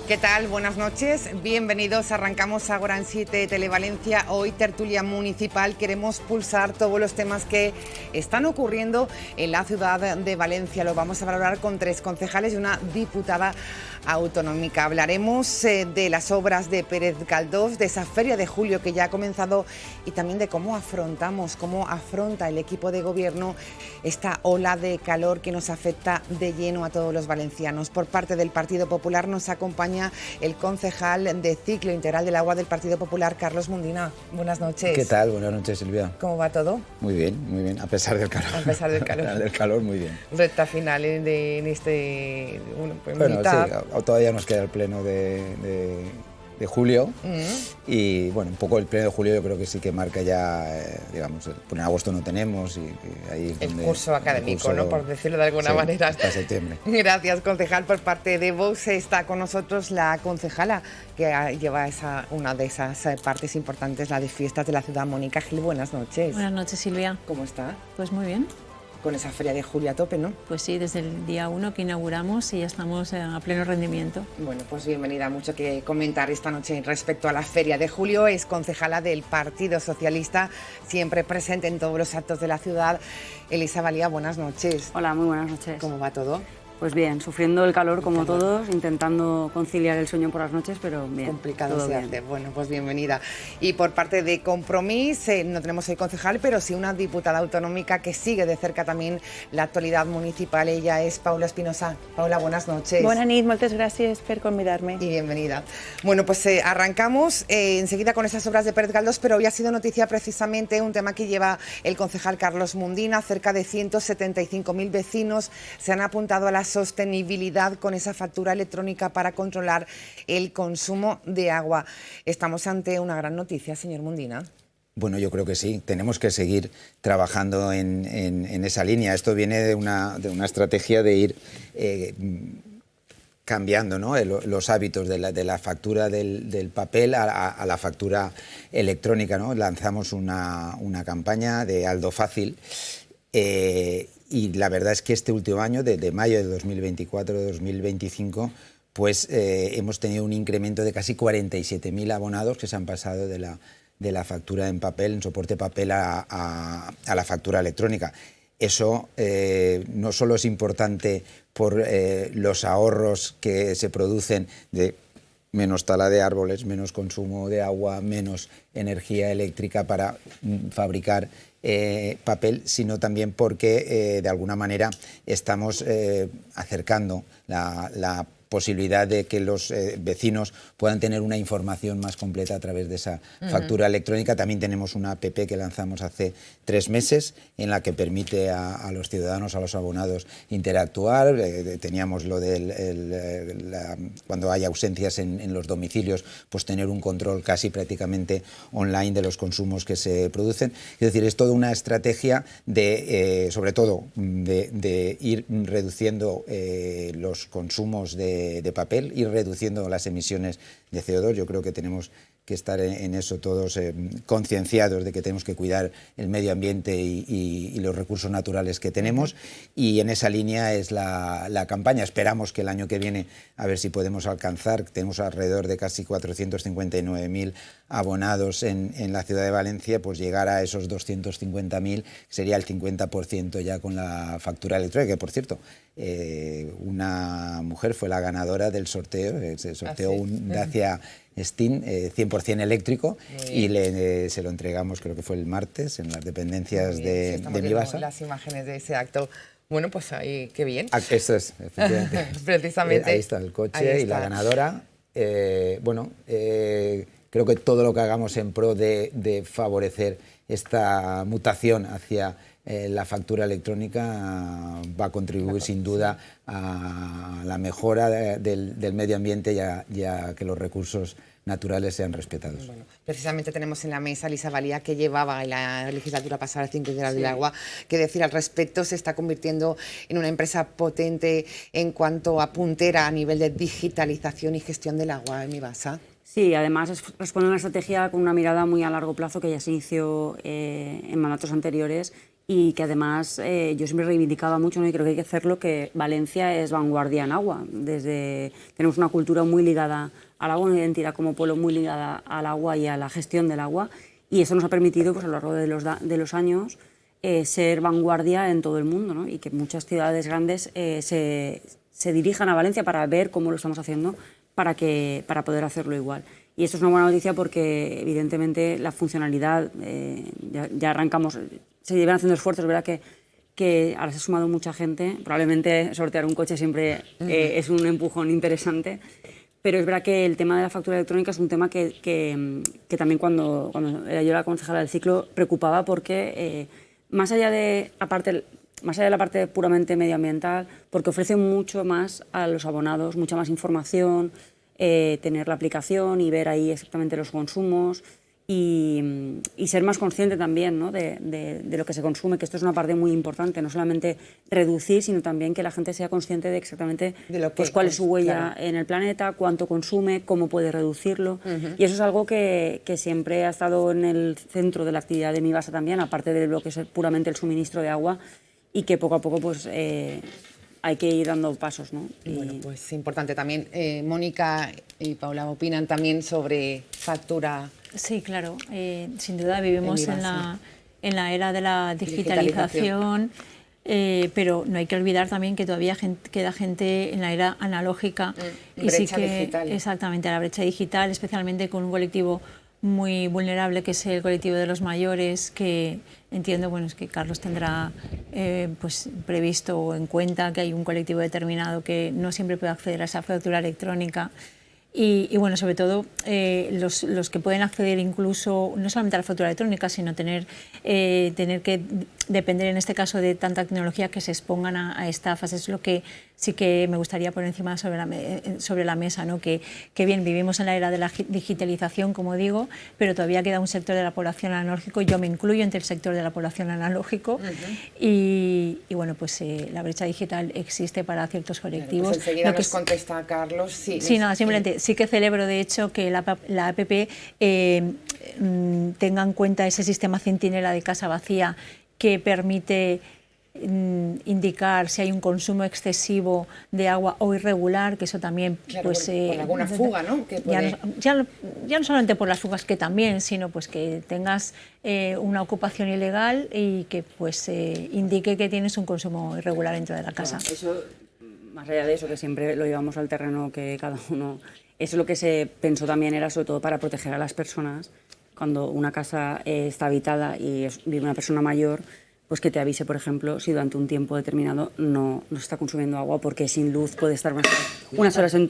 ¿Qué tal? Buenas noches, bienvenidos. Arrancamos ahora en 7 Televalencia. Hoy tertulia municipal. Queremos pulsar todos los temas que están ocurriendo en la ciudad de Valencia. Lo vamos a valorar con 3 concejales y una diputada autonómica. Hablaremos de las obras de Pérez Galdós, de esa feria de julio que ya ha comenzado y también de cómo afronta el equipo de gobierno esta ola de calor que nos afecta de lleno a todos los valencianos. Por parte del Partido Popular nos acompaña el concejal de Ciclo Integral del Agua del Partido Popular, Carlos Mundina. Buenas noches. ¿Qué tal? Buenas noches, Silvia. ¿Cómo va todo? Muy bien, a pesar del calor. A pesar del calor. A pesar del calor, muy bien. Recta final en este... Bueno, sí, todavía nos queda el pleno de julio y bueno, un poco el pleno de julio yo creo que sí que marca ya, digamos, en agosto no tenemos y ahí es donde... El curso académico, ¿no? Por decirlo de alguna manera. Hasta septiembre. Gracias, concejal. Por parte de Vox está con nosotros la concejala que lleva una de esas partes importantes, la de fiestas de la ciudad, Mónica Gil. Buenas noches. Buenas noches, Silvia. ¿Cómo está? Pues muy bien. Con esa feria de julio a tope, ¿no? Pues sí, desde el día 1 que inauguramos y ya estamos a pleno rendimiento. Bueno, pues bienvenida. Mucho que comentar esta noche respecto a la feria de julio. Es concejala del Partido Socialista, siempre presente en todos los actos de la ciudad. Elisa Valía, buenas noches. Hola, muy buenas noches. ¿Cómo va todo? Pues bien, sufriendo el calor como todos, intentando conciliar el sueño por las noches, pero bien. Complicado se hace. Bueno, pues bienvenida. Y por parte de Compromís, no tenemos hoy concejal, pero sí una diputada autonómica que sigue de cerca también la actualidad municipal. Ella es Paula Espinosa. Paula, buenas noches. Buenas nit, moltes gràcies per convidar-me. Y bienvenida. Bueno, pues arrancamos enseguida con esas obras de Pérez Galdós, pero hoy ha sido noticia precisamente un tema que lleva el concejal Carlos Mundina. Cerca de 175.000 vecinos se han apuntado a la sostenibilidad con esa factura electrónica para controlar el consumo de agua. ¿Estamos ante una gran noticia, señor Mundina? Bueno, yo creo que sí. Tenemos que seguir trabajando en esa línea. Esto viene de una estrategia de ir cambiando, ¿no?, los hábitos de la factura del papel a la factura electrónica, ¿no? Lanzamos una campaña de Aldo Fácil. Y la verdad es que este último año, de mayo de 2024 a 2025, pues hemos tenido un incremento de casi 47.000 abonados que se han pasado de la factura en papel, en soporte papel, a la factura electrónica. Eso no solo es importante por los ahorros que se producen de menos tala de árboles, menos consumo de agua, menos energía eléctrica para fabricar papel, sino también porque de alguna manera estamos acercando la posibilidad de que los vecinos puedan tener una información más completa a través de esa factura electrónica. También tenemos una app que lanzamos hace 3 meses en la que permite a los ciudadanos, a los abonados, interactuar. Teníamos lo cuando hay ausencias en los domicilios, pues tener un control casi prácticamente online de los consumos que se producen. Es decir, es toda una estrategia de, sobre todo, de ir reduciendo los consumos de papel, ir reduciendo las emisiones de CO2. Yo creo que tenemos que estar en eso todos concienciados de que tenemos que cuidar el medio ambiente y los recursos naturales que tenemos, y en esa línea es la campaña. Esperamos que el año que viene a ver si podemos alcanzar, tenemos alrededor de casi 459.000 abonados en la ciudad de Valencia, pues llegar a esos 250.000, sería el 50% ya con la factura electrónica, que por cierto, una mujer fue la ganadora del sorteo, se sorteó un Dacia Steam 100% eléctrico y se lo entregamos, creo que fue el martes, en las dependencias de Mibasa. Las imágenes de ese acto. Bueno, pues ahí, qué bien. Esto es, efectivamente. Precisamente. Ahí está el coche y la ganadora. Creo que todo lo que hagamos en pro de favorecer esta mutación hacia la factura electrónica va a contribuir sin duda a la mejora del medio ambiente y a que los recursos naturales sean respetados. Bueno, precisamente tenemos en la mesa a Elisa Valía, que llevaba en la legislatura pasada el Ciclo Integral del Agua, que decir al respecto, se está convirtiendo en una empresa potente en cuanto a puntera a nivel de digitalización y gestión del agua en Mibasa. Sí, además responde a una estrategia con una mirada muy a largo plazo que ya se inició en mandatos anteriores y que además yo siempre reivindicaba mucho, ¿no? Y creo que hay que hacerlo, que Valencia es vanguardia en agua. Tenemos una cultura muy ligada al agua, una identidad como pueblo muy ligada al agua y a la gestión del agua, y eso nos ha permitido pues, a lo largo de los años ser vanguardia en todo el mundo, ¿no? Y que muchas ciudades grandes se dirijan a Valencia para ver cómo lo estamos haciendo para poder hacerlo igual. Y esto es una buena noticia porque evidentemente la funcionalidad, ya arrancamos, se llevan haciendo esfuerzos, es verdad que ahora se ha sumado mucha gente, probablemente sortear un coche siempre es un empujón interesante, pero es verdad que el tema de la factura electrónica es un tema que también cuando era yo la concejala del ciclo preocupaba porque más allá de la parte puramente medioambiental, porque ofrece mucho más a los abonados, mucha más información, tener la aplicación y ver ahí exactamente los consumos y ser más consciente también, ¿no? de lo que se consume, que esto es una parte muy importante, no solamente reducir, sino también que la gente sea consciente de exactamente pues, cuál es su huella en el planeta, cuánto consume, cómo puede reducirlo. Y eso es algo que siempre ha estado en el centro de la actividad de Mibasa también, aparte de lo que es puramente el suministro de agua, y que poco a poco pues, hay que ir dando pasos, ¿no? Bueno, pues importante también. Mónica y Paula opinan también sobre factura. Sí, claro. Sin duda vivimos en la era de la digitalización, pero no hay que olvidar también que todavía queda gente en la era analógica. Y sí que, digital. Exactamente, la brecha digital, especialmente con un colectivo muy vulnerable que es el colectivo de los mayores, que entiendo, bueno, es que Carlos tendrá pues previsto o en cuenta que hay un colectivo determinado que no siempre puede acceder a esa factura electrónica. Y bueno, sobre todo los que pueden acceder incluso, no solamente a la factura electrónica, sino tener que depender en este caso de tanta tecnología, que se expongan a estafas. Es lo que sí que me gustaría poner encima sobre la mesa, ¿no? Que bien, vivimos en la era de la digitalización, como digo, pero todavía queda un sector de la población analógico. Yo me incluyo entre el sector de la población analógico y bueno, pues la brecha digital existe para ciertos colectivos. Pues enseguida nos contesta Carlos. Sí, nada, simplemente sí que celebro, de hecho, que la APP tenga en cuenta ese sistema centinela de casa vacía que permite indicar si hay un consumo excesivo de agua o irregular, que eso también, claro, pues por alguna fuga, ¿no? Que puede... ya no solamente por las fugas, que también, sino pues que tengas una ocupación ilegal y que pues indique que tienes un consumo irregular dentro de la casa. Bueno, eso, más allá de eso, que siempre lo llevamos al terreno que cada uno... Eso lo que se pensó también era sobre todo para proteger a las personas cuando una casa está habitada y vive una persona mayor, pues que te avise, por ejemplo, si durante un tiempo determinado no se está consumiendo agua, porque sin luz puede estar unas horas en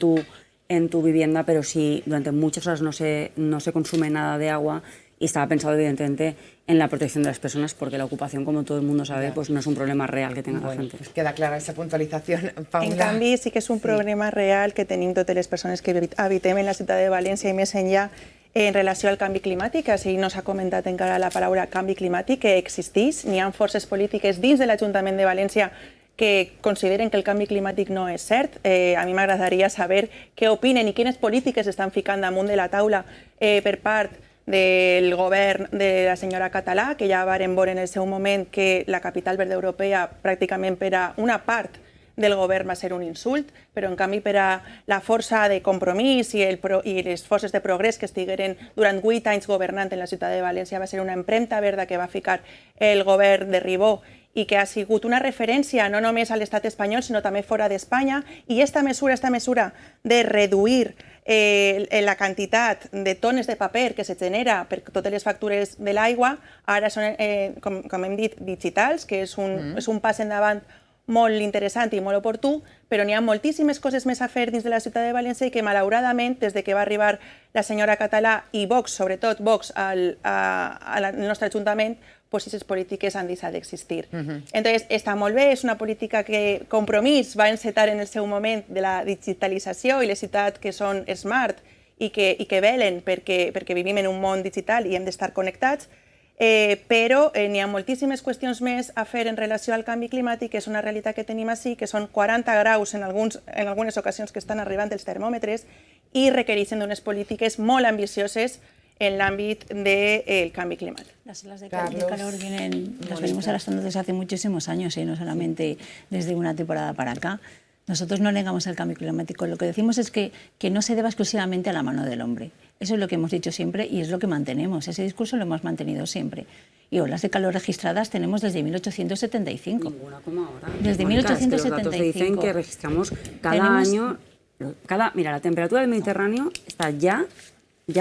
tu vivienda, pero si durante muchas horas no se consume nada de agua. Y estaba pensado, evidentemente, en la protección de las personas, porque la ocupación, como todo el mundo sabe, pues no és un problema real que tenga la gent. Pues queda clara esa puntualització. Paula. En canvi, sí que és un problema real que tenim totes les persones que habitem en la ciutat de València i més enllà en relació al canvi climàtic. Així no s'ha comentat encara la paraula canvi climàtic, que existeix. N'hi ha forces polítiques dins de l'Ajuntament de València que consideren que el canvi climàtic no és cert. A mi m'agradaria saber què opinen i quines polítiques estan ficant damunt de la taula per part del govern de la senyora Català, que ja varen veure en el seu moment que la capital verda europea pràcticament per a una part del govern va ser un insult, però en canvi per a la força de Compromís i les forces de progrés que estigueren durant 8 anys governant en la ciutat de València va ser una empremta verda que va ficar el govern de Ribó i que ha sigut una referència no només a l'estat espanyol, sinó també fora d'Espanya. I esta mesura de reduir la quantitat de tones de paper que se genera per totes les factures de l'aigua, ara són, com hem dit, digitals, que és un pas endavant molt interessant i molt oportú, però n'hi ha moltíssimes coses més a fer dins de la ciutat de València i que, malauradament, des de que va arribar la senyora Català i Vox, sobretot Vox, al nostre Ajuntament, pues aquestes polítiques han deixat d'existir. Entonces, està molt bé, és una política que Compromís va encetar en el seu moment de la digitalització i les ciutats que són smart i que velen perquè vivim en un món digital i hem d'estar connectats, però n'hi ha moltíssimes qüestions més a fer en relació al canvi climàtic, que és una realitat que tenim així, que són 40 graus en algunes ocasions que estan arribant els termòmetres i requereixen d'unes polítiques molt ambicioses en l'àmbit del canvi climàtic. Las olas de calor las venimos arrastrando desde hace muchísimos años, no solamente desde una temporada para acá. Nosotros no negamos el cambio climático, lo que decimos es que no se deba exclusivamente a la mano del hombre. Eso es lo que hemos dicho siempre y es lo que mantenemos. Ese discurso lo hemos mantenido siempre. Y olas de calor registradas tenemos desde 1875. Ninguna como ahora. Desde Mónica, 1875. Es que los datos dicen que registramos cada año... Mira, la temperatura del Mediterráneo está ya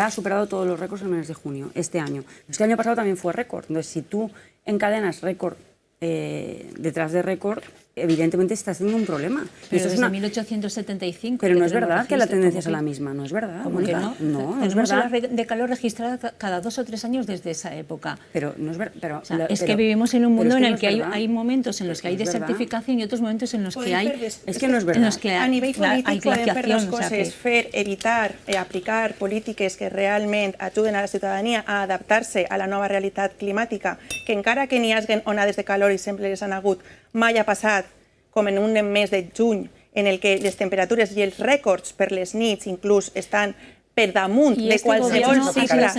ha superado todos los récords en el mes de junio, este año. Es que el año pasado también fue récord. Entonces, si tú encadenas récord detrás de récord, evidentemente estás teniendo un problema. Pero eso desde 1875. Pero no es verdad que la tendencia es la misma, no es verdad. ¿Cómo que no? No es Tenemos verdad. olas de calor registradas cada 2 o 3 años desde esa época. Pero no es verdad. Es que vivimos en un mundo en el que no hay momentos en los que hay desertificación y otros momentos en los que hay... Es que no es verdad. En los que a nivell polític podem fer dues glaciación, coses, evitar aplicar polítiques que realment ajuden a la ciutadania a adaptar-se a la nova realitat climàtica, que encara que n'hi hagi onades de calor i sempre les han hagut, mai ha passat com en un mes de juny, en el que les temperatures i els rècords per les nits inclús estan per damunt de qualsevol xifra.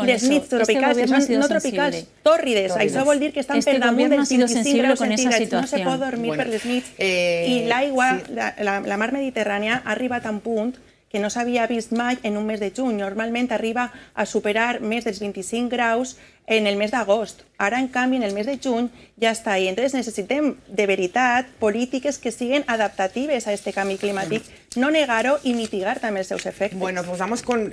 Les nits tropicals, que són no tropicals, tòrrides. Això vol dir que estan per damunt dels 25 graus centígrads. No se pot dormir per les nits. I l'aigua, la mar Mediterrània, ha arribat a un punt que no s'havia vist mai en un mes de juny. Normalment arriba a superar més dels 25 graus en el mes d'agost. Ara, en canvi, en el mes de juny ja està ahí. Entonces, necessitem, de veritat, polítiques que siguen adaptatives a este canvi climàtic, no negar-ho i mitigar també els seus efectes. Bueno, pues vamos con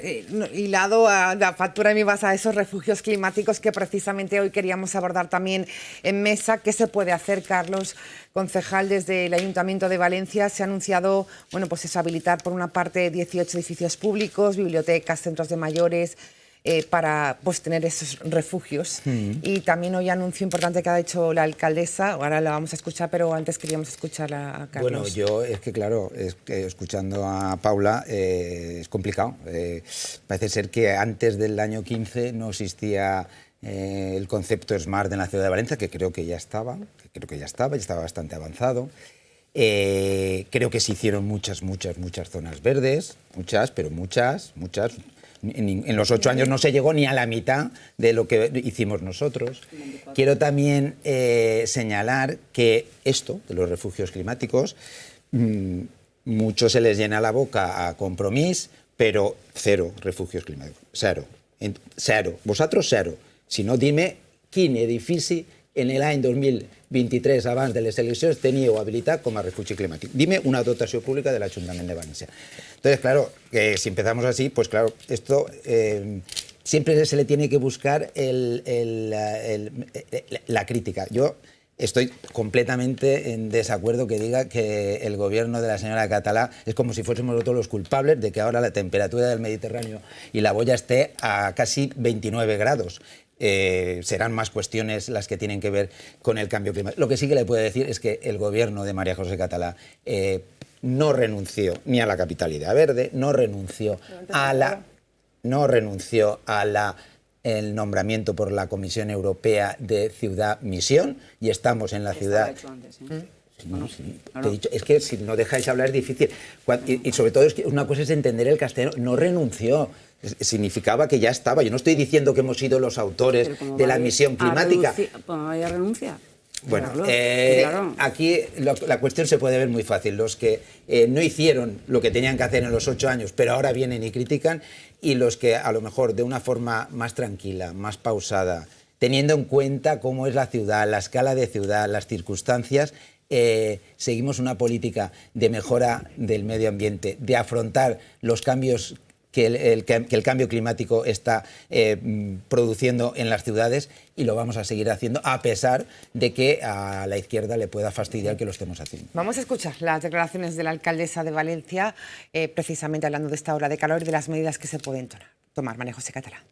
hilado a la factura en IVA a esos refugios climáticos que precisamente hoy queríamos abordar también en mesa. ¿Qué se puede hacer, Carlos, concejal desde el Ayuntamiento de Valencia? Se ha anunciado, bueno, pues es habilitar por una parte 18 edificios públicos, bibliotecas, centros de mayores, para pues, tener esos refugios. Y también hoy anuncio importante que ha hecho la alcaldesa, ahora la vamos a escuchar, pero antes queríamos escuchar a Carlos. Bueno, yo es que claro, escuchando a Paula es complicado. Parece ser que antes del año 15 no existía el concepto SMART en la ciudad de Valencia, que creo que ya estaba, ya estaba bastante avanzado. Creo que se hicieron muchas zonas verdes, muchas. En los 8 años no se llegó ni a la mitad de lo que hicimos nosotros. Quiero también señalar que esto, de los refugios climáticos, mucho se les llena la boca a Compromís, pero cero refugios climáticos, cero. Vosaltres cero. Si no, dime quin edifici en l'any 2023, abans de les eleccions, teníeu habilitat com a refugi climàtic. Dime una dotació pública de l'Ajuntament de València. Entonces, claro, si empezamos así, pues claro, esto siempre se le tiene que buscar la crítica. Yo estoy completamente en desacuerdo que diga que el gobierno de la señora Català es como si fuésemos nosotros los culpables de que ahora la temperatura del Mediterráneo y la boya esté a casi 29 grados. Serán más cuestiones las que tienen que ver con el cambio climático. Lo que sí que le puedo decir es que el gobierno de María José Català no renunció ni a la capitalidad verde, no renunció a el nombramiento por la Comisión Europea de Ciudad Misión, y estamos en la ciudad... Te he dicho, es que si no dejáis hablar es difícil. Y sobre todo es que una cosa es entender el castellano. No renunció. Significaba que ya estaba. Yo no estoy diciendo que hemos sido los autores de la misión climática. ¿Cómo vaya a renunciar? Bueno, aquí la cuestión se puede ver muy fácil. Los que no hicieron lo que tenían que hacer en los 8 años, pero ahora vienen y critican, y los que a lo mejor de una forma más tranquila, más pausada, teniendo en cuenta cómo es la ciudad, la escala de ciudad, las circunstancias, seguimos una política de mejora del medio ambiente, de afrontar los cambios que el cambio climático está produciendo en las ciudades, y lo vamos a seguir haciendo a pesar de que a la izquierda le pueda fastidiar que lo estemos haciendo. Vamos a escuchar las declaraciones de la alcaldesa de Valencia, precisamente hablando de esta ola de calor y de las medidas que se pueden tomar. María José Català.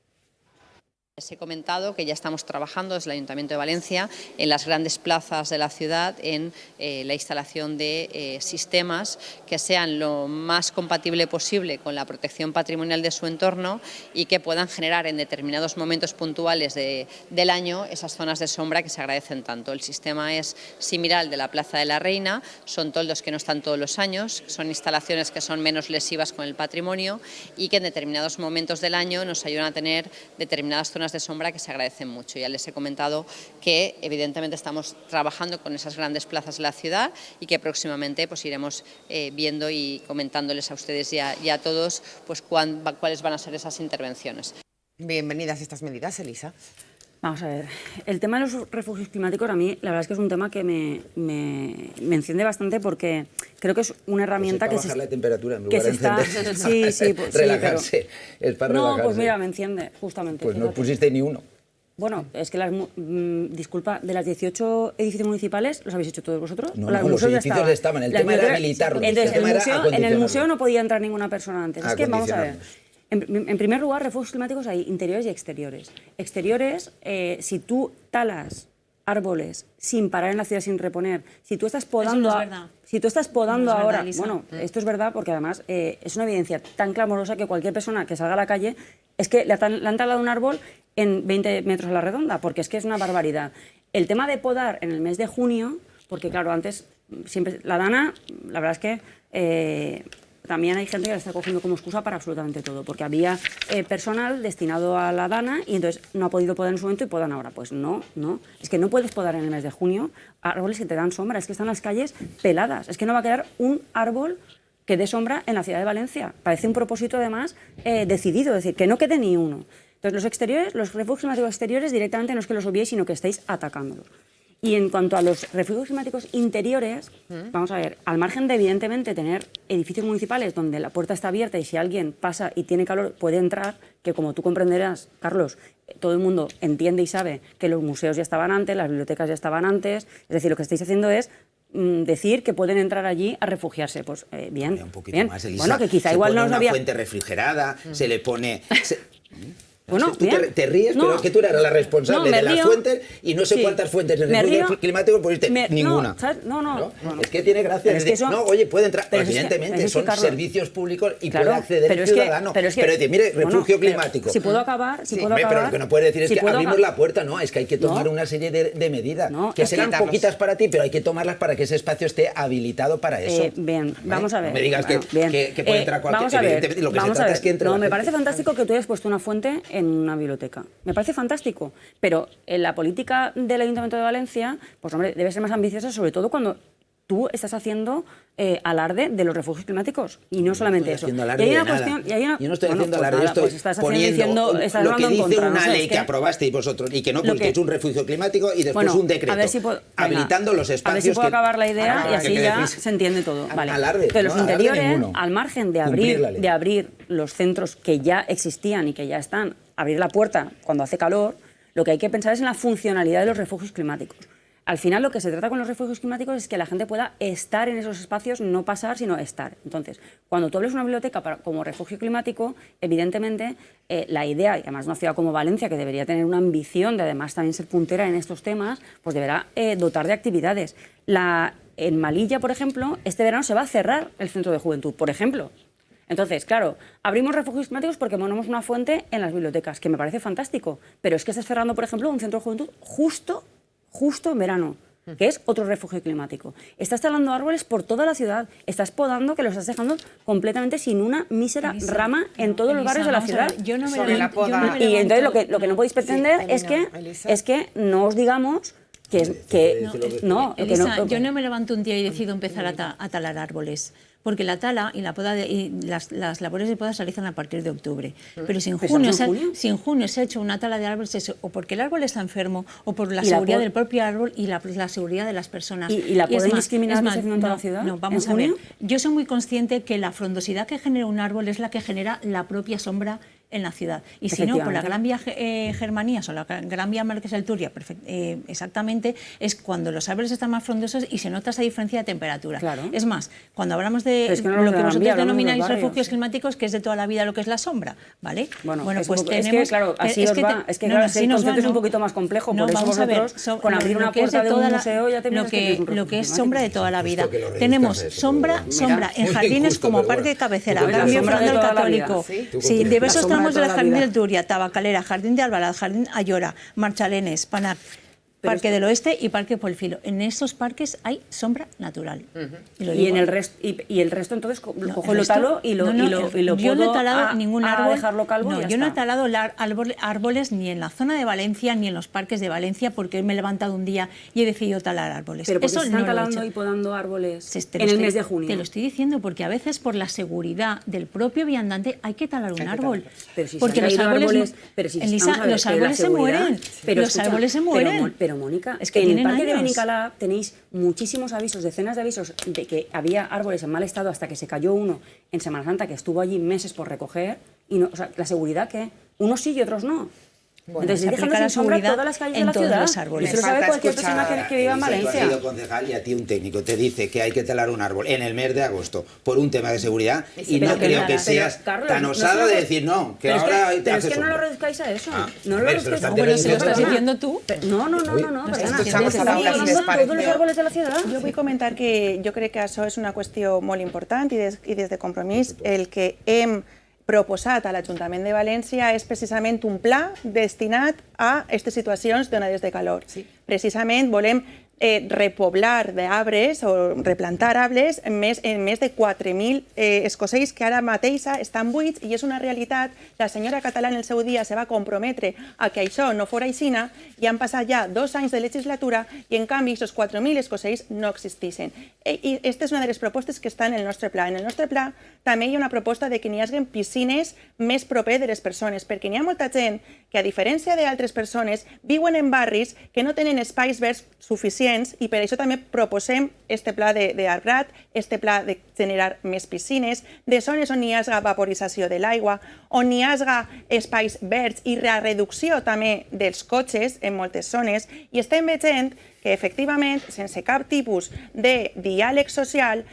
Les he comentado que ya estamos trabajando desde el Ayuntamiento de Valencia en las grandes plazas de la ciudad en la instalación de sistemas que sean lo más compatible posible con la protección patrimonial de su entorno y que puedan generar en determinados momentos puntuales del año esas zonas de sombra que se agradecen tanto. El sistema es similar al de la Plaza de la Reina, son toldos que no están todos los años, son instalaciones que son menos lesivas con el patrimonio y que en determinados momentos del año nos ayudan a tener determinadas zonas de sombra que se agradecen mucho. Ya les he comentado que evidentemente estamos trabajando con esas grandes plazas de la ciudad y que próximamente pues iremos viendo y comentándoles a ustedes y a todos pues cuáles van a ser esas intervenciones. Bienvenidas estas medidas, Elisa. Vamos a ver, el tema de los refugios climáticos a mí la verdad es que es un tema que me enciende bastante porque creo que es una herramienta pues es para bajar la temperatura en lugar de encender. Sí, pues, relajarse, sí, pero... es para no, relajarse. pues mira, me enciende, justamente. Pues fíjate. no pusiste ni uno. Bueno, es que disculpa, de las 18 edificios municipales, ¿los habéis hecho todos vosotros? No, los edificios estaban, el tema era habilitarlos. Entonces, en el museo no podía entrar ninguna persona antes. Es que, vamos a ver, en primer lugar, refugios climáticos hay interiores y exteriores. Exteriores, si tú talas árboles sin parar en la ciudad, sin reponer, si tú estás podando, ahora, bueno, esto es verdad porque además es una evidencia tan clamorosa que cualquier persona que salga a la calle es que le han talado un árbol en 20 metros a la redonda, porque es que es una barbaridad. El tema de podar en el mes de junio, porque claro, antes siempre la dana, la verdad es que también hay gente que la está cogiendo como excusa para absolutamente todo, porque había personal destinado a la dana y entonces no ha podido podar en su momento y podan ahora. Pues no, es que no puedes podar en el mes de junio árboles que te dan sombra, es que están las calles peladas, es que no va a quedar un árbol que dé sombra en la ciudad de Valencia. Parece un propósito además decidido, es decir, que no quede ni uno. Entonces los exteriores, los refugios climáticos exteriores directamente no es que los obviéis, sino que estáis atacándolos. Y en cuanto a los refugios climáticos interiores, vamos a ver, al margen de evidentemente tener edificios municipales donde la puerta está abierta y si alguien pasa y tiene calor puede entrar, que como tú comprenderás, Carlos, todo el mundo entiende y sabe que los museos ya estaban antes, las bibliotecas ya estaban antes, es decir, lo que estáis haciendo es decir que pueden entrar allí a refugiarse. Pues bien, un poquito bien. Más, Elisa, bueno, que quizá igual no una había... fuente refrigerada, se le pone... Bueno, tú te ríes, pero es que tú eras la responsable de las fuentes y no sé cuántas fuentes de refugios climáticos pusiste. Ninguna. No. Bueno, es que tiene gracia. Es que eso, no, oye, puede entrar. Pero evidentemente, son Carlos, servicios públicos y claro, puede acceder el ciudadano. Pero decir, mire, refugio climático. Si puedo acabar, Pero lo que no puedes decir es que abrimos la puerta, no, es que hay que tomar una serie de medidas. Que serán poquitas para ti, pero hay que tomarlas para que ese espacio esté habilitado para eso. Bien, vamos a ver. No me digas que puede entrar cualquier... Evidentemente, lo que se trata es que entre... No, me parece fantástico que tú hayas puesto una fuente en una biblioteca. Me parece fantástico, pero en la política del Ayuntamiento de Valencia, pues hombre, debe ser más ambiciosa, sobre todo cuando tú estás haciendo alarde de los refugios climáticos y no solamente eso. Yo no estoy haciendo alarde, yo estoy poniendo lo que dice una ley que aprobasteis vosotros y que no pusiste un refugio climático y después un decreto habilitando los espacios. A ver si puedo acabar la idea y así ya se entiende todo. Vale. De los interiores, al margen de abrir los centros que ya existían y que ya están, abrir la puerta cuando hace calor, lo que hay que pensar es en la funcionalidad de los refugios climáticos. Al final lo que se trata con los refugios climáticos es que la gente pueda estar en esos espacios, no pasar, sino estar. Entonces, cuando tú hables de una biblioteca como refugio climático, evidentemente la idea, y además una ciudad como Valencia, que debería tener una ambición de además también ser puntera en estos temas, pues deberá dotar de actividades. En Malilla, por ejemplo, este verano se va a cerrar el centro de juventud, por ejemplo. Entonces, claro, abrimos refugios climáticos porque ponemos una fuente en las bibliotecas, que me parece fantástico, pero es que estás cerrando, por ejemplo, un centro de juventud justo en verano, que es otro refugio climático. Estás talando árboles por toda la ciudad, estás podando que los estás dejando completamente sin una mísera rama en todos los barrios de la ciudad. Y entonces lo que no podéis pretender es que no os digamos yo no me levanto un día y decido empezar a talar árboles, porque la tala y la poda y las labores de poda se realizan a partir de octubre. Pero si en junio se ha hecho una tala de árboles, o porque el árbol está enfermo, o por la seguridad del propio árbol y la seguridad de las personas. ¿Y la poda indiscriminada que se hace en toda la ciudad? No, vamos a ver. Yo soy muy consciente que la frondosidad que genera un árbol es la que genera la propia sombra en la ciudad. Y si no, por la Gran Vía Germanías o la Gran Vía Marqués del Turia, exactamente, es cuando los árboles están más frondosos y se nota esa diferencia de temperatura. Claro. Es más, cuando hablamos de lo que vosotros denomináis refugios climáticos, que es de toda la vida lo que es la sombra, ¿vale? Bueno, pues tenemos... Es que, claro, así os va. Es que, claro, el concepto es un poquito más complejo, por eso vosotros, con abrir una puerta de un museo, ya tenéis lo que es sombra de toda la vida. Tenemos sombra en jardines como Parque de Cabecera, Gran Vía Fran del Católico, sí, diversos tramos de la Jardín del Turia, Tabacalera, Jardín de Albalade, Jardín Ayora, Marchalenes, Panac, Parque del Oeste y Parque Polfilo. En estos parques hay sombra natural. Y en el resto, y el resto entonces cojo lo talo y lo yo no he talado ningún árbol. Dejarlo calvo y ya yo no he está. talado árboles ni en la zona de Valencia ni en los parques de Valencia, porque me he levantado un día y he decidido talar árboles. Pero porque eso se están no talando y podando árboles en el mes de junio. Te lo estoy diciendo porque a veces por la seguridad del propio viandante hay que talar un árbol. Pero si porque los árboles, Elisa, los árboles se mueren. Los árboles se mueren. Pero Mónica, es que en el parque de Benicalá tenéis muchísimos avisos, decenas de avisos de que había árboles en mal estado hasta que se cayó uno en Semana Santa que estuvo allí meses por recoger y no, o sea, la seguridad que unos sí y otros no. Bueno, entonces dejando sin sombra todas las calles de la ciudad. Los árboles. Eso lo sabe cualquier persona que viva en Valencia. Tú has sido concejal y a ti un técnico te dice que hay que talar un árbol en el mes de agosto por un tema de seguridad y no creo que seas tan osada de decir no, que ahora hay que hacer. Pero es que no lo reduzcáis a eso. No lo reduzcáis a eso. Bueno, ¿se lo estás diciendo tú? No. Escuchamos a Laura, si les parece. Todos los árboles de la ciudad. Jo vull comentar que jo crec que això és una qüestió molt important i des de Compromís el que hem proposat a l'Ajuntament de València és precisament un pla destinat a aquestes situacions d'onades de calor. Precisament volem repoblar d'arbres o replantar arbres en més de 4.000 escocells que ara mateix estan buits i és una realitat. La senyora Català en el seu dia se va comprometre a que això no fos aixina i han passat ja 2 anys de legislatura i en canvi aquests 4.000 escocells no existeixen. I aquesta és una de les propostes que està en el nostre pla. En el nostre pla també hi ha una proposta de que n'hi hagi piscines més proper de les persones, perquè n'hi ha molta gent que, a diferència d'altres persones, viuen en barris que no tenen espais verds suficients i per això també proposem este pla d'arbrat, este pla de generar més piscines, de zones on hi hagi vaporització de l'aigua, on hi hagi espais verds i la reducció també dels cotxes en moltes zones i estem veient que efectivament, sense cap tipus de diàleg social,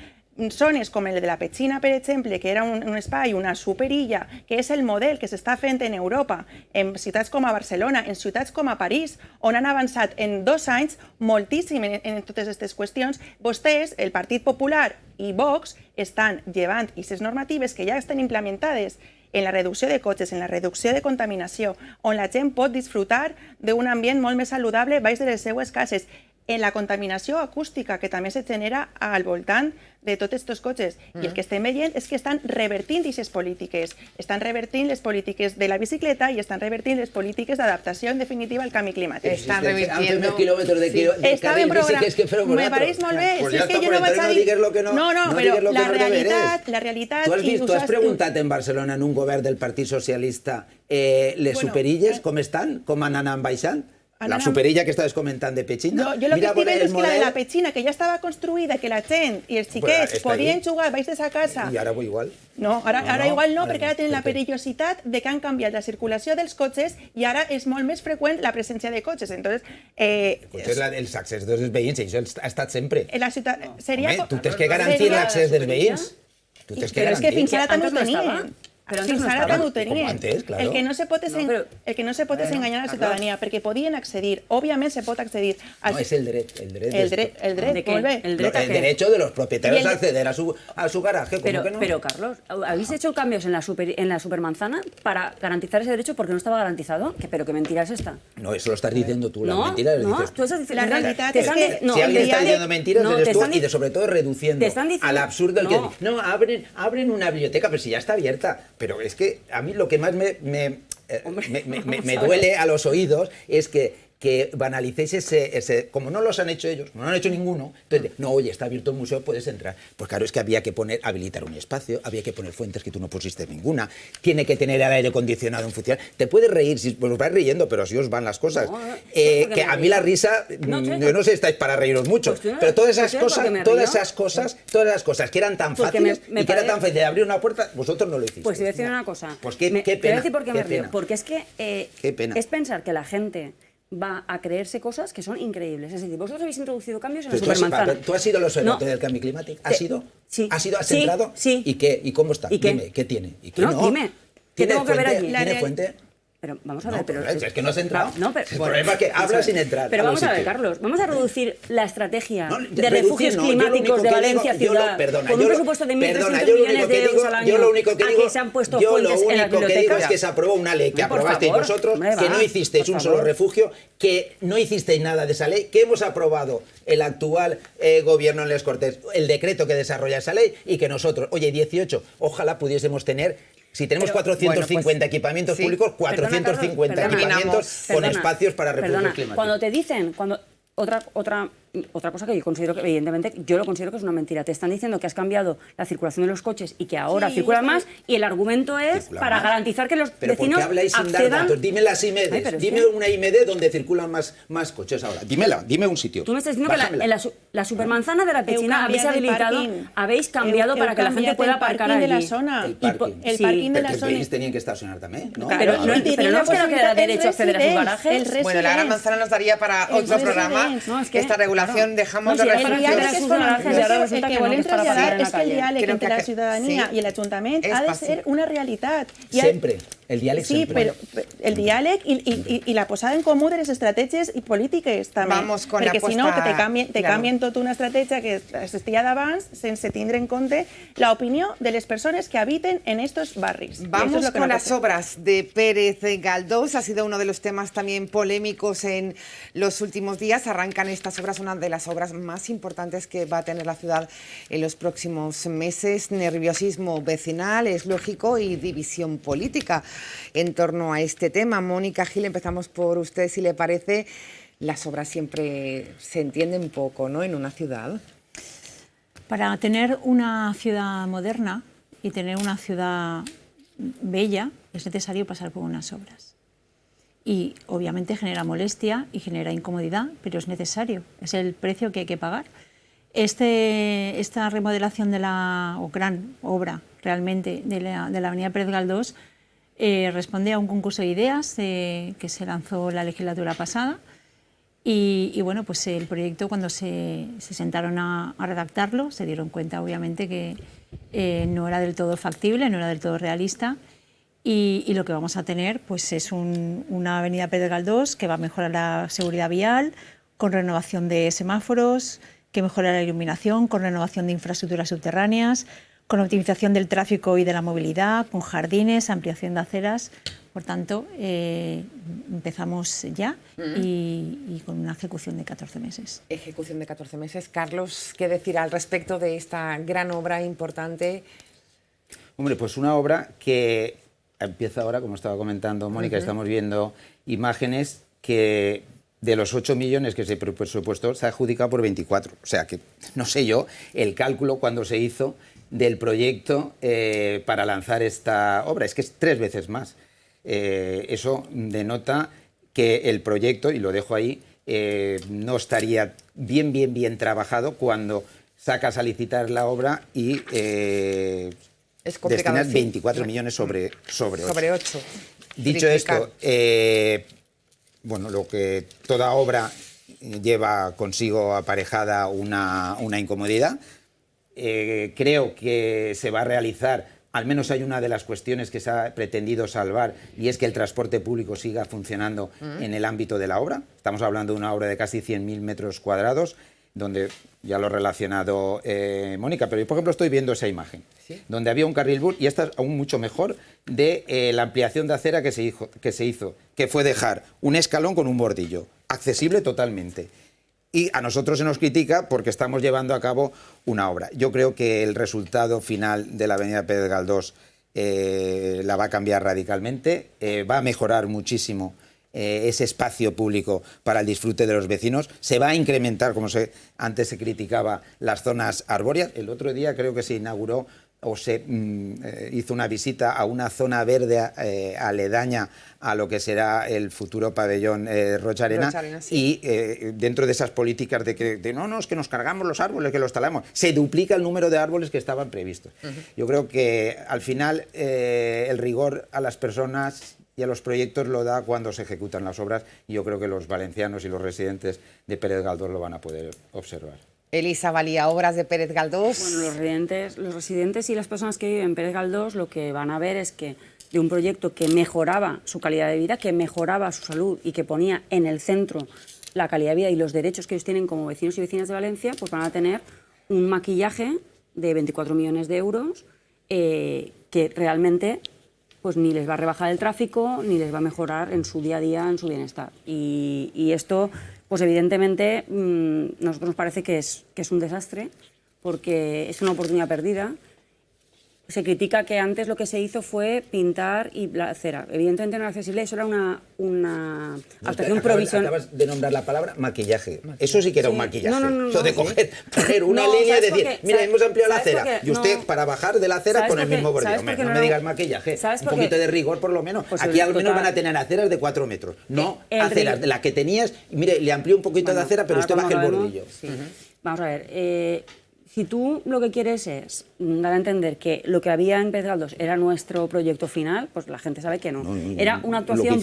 zones com el de la Petxina, per exemple, que era un espai, una superilla, que és el model que s'està fent en Europa, en ciutats com a Barcelona, en ciutats com a París, on han avançat en 2 anys moltíssim en totes aquestes qüestions, vostès, el Partit Popular i Vox, estan llevant aquestes normatives que ja estan implementades en la reducció de cotxes, en la reducció de contaminació, on la gent pot disfrutar d'un ambient molt més saludable baix de les seues cases, en la contaminació acústica que també se genera al voltant de tots aquests cotxes. I el que estem veient és que estan revertint aquestes polítiques. Estan revertint les polítiques de la bicicleta i estan revertint les polítiques d'adaptació en definitiva al canvi climàtic. Estan revirtiendo. Estava en programa. Me pareix molt bé. Pues és que jo no vaig a dir... No, però la realitat... Tu has preguntat en Barcelona en un govern del Partit Socialista les superilles com estan? Com han anat baixant? La superilla que estaves comentant de Petxina. No, jo el que estic dient és que la de la Petxina, que ja estava construïda, que la gent i els xiquets podien jugar baix de sa casa... I ara igual? No, ara igual no, perquè ara tenen la perillositat de que han canviat la circulació dels cotxes i ara és molt més freqüent la presència de cotxes. Entonces, els accés dels veïns, això ha estat sempre. La ciutat seria... Home, tu tens que garantir l'accés dels veïns. Però és que fins ara també ho tenien. Fins ara també ho tenien. Claro. El que no se pot és enganyar a la ciutadania, perquè podien accedir, òbviament se pot accedir... No, és el dret. El dret, molt bé. El derecho de los propietarios a acceder a su garaje. Pero, Carlos, ¿habéis hecho cambios en la supermanzana para garantizar ese derecho porque no estaba garantizado? ¿Pero qué mentira es esta? No, eso lo estás diciendo tú, la mentira lo dices tú. Tú estás diciendo la realidad es que... Si alguien está diciendo mentiras, eres tú, y sobre todo reduciendo al absurdo el que... No, abren una biblioteca, pero si ya está abierta. Pero es que a mí lo que más me duele a los oídos es que que banalicéis como no los han hecho ellos, no lo han hecho ninguno, entonces, no, oye, está abierto el museo, puedes entrar. Pues claro, es que había que habilitar un espacio, había que poner fuentes que tú no pusiste ninguna, tiene que tener el aire acondicionado en función. Te puedes reír, pues os vais riendo, pero así os van las cosas. No, que a mí la risa, yo no sé si estáis para reíros mucho, pues pero todas esas cosas que eran tan fáciles y que era tan fácil de abrir una puerta, vosotros no lo hicisteis. Pues te voy a decir una cosa. Pues qué pena. Te voy a decir por qué me río. Pena. Porque es que Qué pena. es pensar que la gente va a creerse cosas que son increíbles. Es decir, vosotros habéis introducido cambios en la Pero supermanzana. tú has sido el observatorio No. del cambio climático. ¿Has ido? Sí. ¿Has ido? ¿Has Sí, entrado? sí. ¿Y qué? ¿Y cómo está? ¿Y qué? Dime, ¿qué tiene? ¿Y qué No, dime. ¿Qué ¿Tiene tengo que ver fuente? allí? ¿Tiene fuente? Pero vamos a ver, No, pero es que no has entrado. No, pero, El problema es que hablas sin entrar. Pero a vamos los a ver, sitios. Carlos, vamos a reducir la estrategia No, de reducir refugios no, yo lo único climáticos de que Valencia digo- ciudad perdona, con un yo lo- presupuesto de 1.300 perdona, yo lo millones único de que euros digo- al año yo lo único que a digo- que se han puesto yo fuentes lo en las único que digo bibliotecas. es que se aprobó una ley que No, por aprobasteis favor, vosotros, hombre, que va, no hicisteis por un solo favor. refugio, que no hicisteis nada de esa ley, que hemos aprobado el actual gobierno en Les Cortés, el decreto que desarrolla esa ley, y que nosotros, oye, 18, ojalá pudiésemos tener. Si tenemos Pero, 450 bueno, pues, equipamientos sí. públicos, 450 Perdona, Carlos, equipamientos con perdona, espacios para refugios perdona, climáticos. Cuando te dicen, otra cosa que yo considero que, evidentemente, yo lo considero que es una mentira. Te están diciendo que has cambiado la circulación de los coches y que ahora Sí, circulan está más, y el argumento es Circulan para más. garantizar que los Pero ¿por vecinos qué habláis sin dar accedan... datos? Dime las IMEDs. Ay, pero es Dime que- una IMED donde circulan más coches ahora. Dime un sitio. Tú me estás diciendo Bájamela. que la supermanzana de la Pechina habéis cambiado el habilitado, parking. habéis cambiado para que la gente pueda aparcar allí. de la zona. El parking. El Sí. parking de Pero la que zona. veis tenían que estacionar también, ¿no? Pero Claro, no- y pero tenía no os queda que da posibilidad derecho a acceder a sus residence, garajes. Bueno, la Gran Manzana nos daría para El otro programa. residence. No, es que- Esta regulación claro. dejamos No, de si el El reflexión. diàleg diàleg sus és garajes y ara resulta el que que no, volem que és per aparcar traslladar en la és que el calle. diàleg Creo entre que la ciutadania sí. y el ayuntament Es ha de fácil. ser una realitat. I Siempre. El diàleg Sí, siempre. però el diàleg i la posada en comú de les estratègies i polítiques també. Vamos con la Perquè si no, apuesta- que te claro. canvien tota una estratègia que existia d'abans sense tindre en compte l'opinió de les persones que habiten en estos barris. I això Vamos és lo que con no las pot ser. obras de Pérez Galdós. Ha sido uno de los temas también polémicos en los últimos días. Arrancan estas obras, una de las obras más importantes que va a tener la ciudad en los próximos meses. Nerviosismo vecinal, es lógico, y división política en torno a este tema. Mónica Gil, empezamos por usted, si le parece. Las obras siempre se entienden poco, ¿no?, en una ciudad. Para tener una ciudad moderna y tener una ciudad bella es necesario pasar por unas obras. Y obviamente genera molestia y genera incomodidad, pero es necesario, es el precio que hay que pagar. Esta remodelación o gran obra realmente de la avenida Pérez Galdós responde a un concurso de ideas que se lanzó la legislatura pasada. Y bueno, pues el proyecto, cuando se sentaron a redactarlo, se dieron cuenta obviamente que no era del todo factible, no era del todo realista, y lo que vamos a tener pues es una avenida Pérez Galdós que va a mejorar la seguridad vial, con renovación de semáforos, que mejora la iluminación, con renovación de infraestructuras subterráneas, con optimización del tráfico y de la movilidad, con jardines, ampliación de aceras. Por tanto, empezamos ya y con una ejecución de 14 meses. Ejecución de 14 meses. Carlos, ¿qué decir al respecto de esta gran obra importante? Hombre, pues una obra que empieza ahora, como estaba comentando Mónica, estamos viendo imágenes que de los 8 millones que se presupuestó se ha adjudicado por 24. O sea que, no sé yo, el cálculo cuando se hizo del proyecto para lanzar esta obra. Es que es 3 veces más. Eso denota que el proyecto, y lo dejo ahí, no estaría bien trabajado cuando sacas a licitar la obra y Es complicado, destinas sí. 24 millones sobre 8. Sobre 8. Dicho esto, bueno, lo que toda obra lleva consigo aparejada una incomodidad. Creo que se va a realizar, al menos hay una de las cuestiones que se ha pretendido salvar, y es que el transporte público siga funcionando en el ámbito de la obra. Estamos hablando de una obra de casi 100.000 metros cuadrados, donde ya lo ha relacionado Mónica, pero yo, por ejemplo, estoy viendo esa imagen, ¿sí?, donde había un carril bus, y esta es aún mucho mejor, de la ampliación de acera que se hizo, que fue dejar un escalón con un bordillo, accesible totalmente. Y a nosotros se nos critica porque estamos llevando a cabo una obra. Yo creo que el resultado final de la avenida Pérez Galdós la va a cambiar radicalmente, va a mejorar muchísimo ese espacio público para el disfrute de los vecinos. Se va a incrementar, como antes se criticaba, las zonas arbóreas. El otro día creo que se inauguró o se hizo una visita a una zona verde aledaña a lo que será el futuro pabellón Rocha Arena, sí. Y dentro de esas políticas de que no, es que nos cargamos los árboles, que los talamos, se duplica el número de árboles que estaban previstos. Yo creo que al final el rigor a las personas y a los proyectos lo da cuando se ejecutan las obras, y yo creo que los valencianos y los residentes de Pérez Galdós lo van a poder observar. Elisa Valía, obras de Pérez Galdós. Bueno, los residentes y las personas que viven en Pérez Galdós lo que van a ver es que de un proyecto que mejoraba su calidad de vida, que mejoraba su salud y que ponía en el centro la calidad de vida y los derechos que ellos tienen como vecinos y vecinas de Valencia, pues van a tener un maquillaje de 24 millones de euros que realmente pues ni les va a rebajar el tráfico ni les va a mejorar en su día a día, en su bienestar. Y esto, pues evidentemente, nosotros nos parece que es un desastre, porque es una oportunidad perdida. Se critica que antes lo que se hizo fue pintar y la acera. Evidentemente no era accesible, eso era una actuación provisional. Acabas de nombrar la palabra maquillaje. Eso sí que era un maquillaje. Eso de poner una no, línea y decir, mira, hemos ampliado la ¿sabes acera. Y usted, para bajar de la acera, con el mismo bordillo. No me digas maquillaje. Un poquito de rigor, por lo menos. Pues aquí al menos van a tener aceras de 4 metros. No aceras de la que tenías. Mire, le amplió un poquito de acera, pero usted baja el bordillo. Sí. Vamos a ver. Si tú lo que quieres es dar a entender que lo que había en Pérez Galdós era nuestro proyecto final, pues la gente sabe que no. Era una actuación...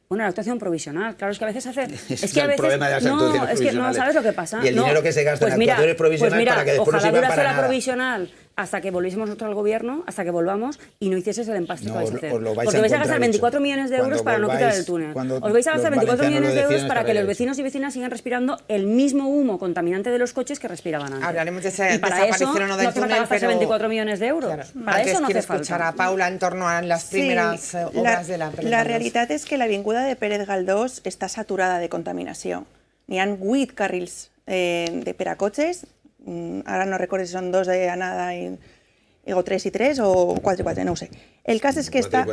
Una actuación provisional. Claro, es que a veces hace... Es que a veces, el problema de las actuaciones provisionales. Es que no sabes lo que pasa. Y el dinero que se gasta en actuaciones provisionales para que después no sirva para nada. Ojalá durase la provisional hasta que volviésemos nosotros al gobierno, hasta que volvamos y no hicieses el empaste que vais a hacer. Porque vais a gastar 24 millones de euros para no quitar el túnel. Os vais a gastar 24 millones de euros para que los vecinos y vecinas sigan respirando el mismo humo contaminante de los coches que respiraban antes. Hablaremos de esa y para eso no del túnel, gastarse 24 millones de euros. Claro. Para eso no hace falta. Escuchar a Paula en torno a las primeras obras de la Pérez Galdós. La realitat és que l'avinguda de Pérez Galdós està saturada de contaminació. N'hi ha 8 carrils per a cotxes, ara no recordo si són 2 d'anada o 3 i 3 o 4 i 4, no ho sé. El cas és que està...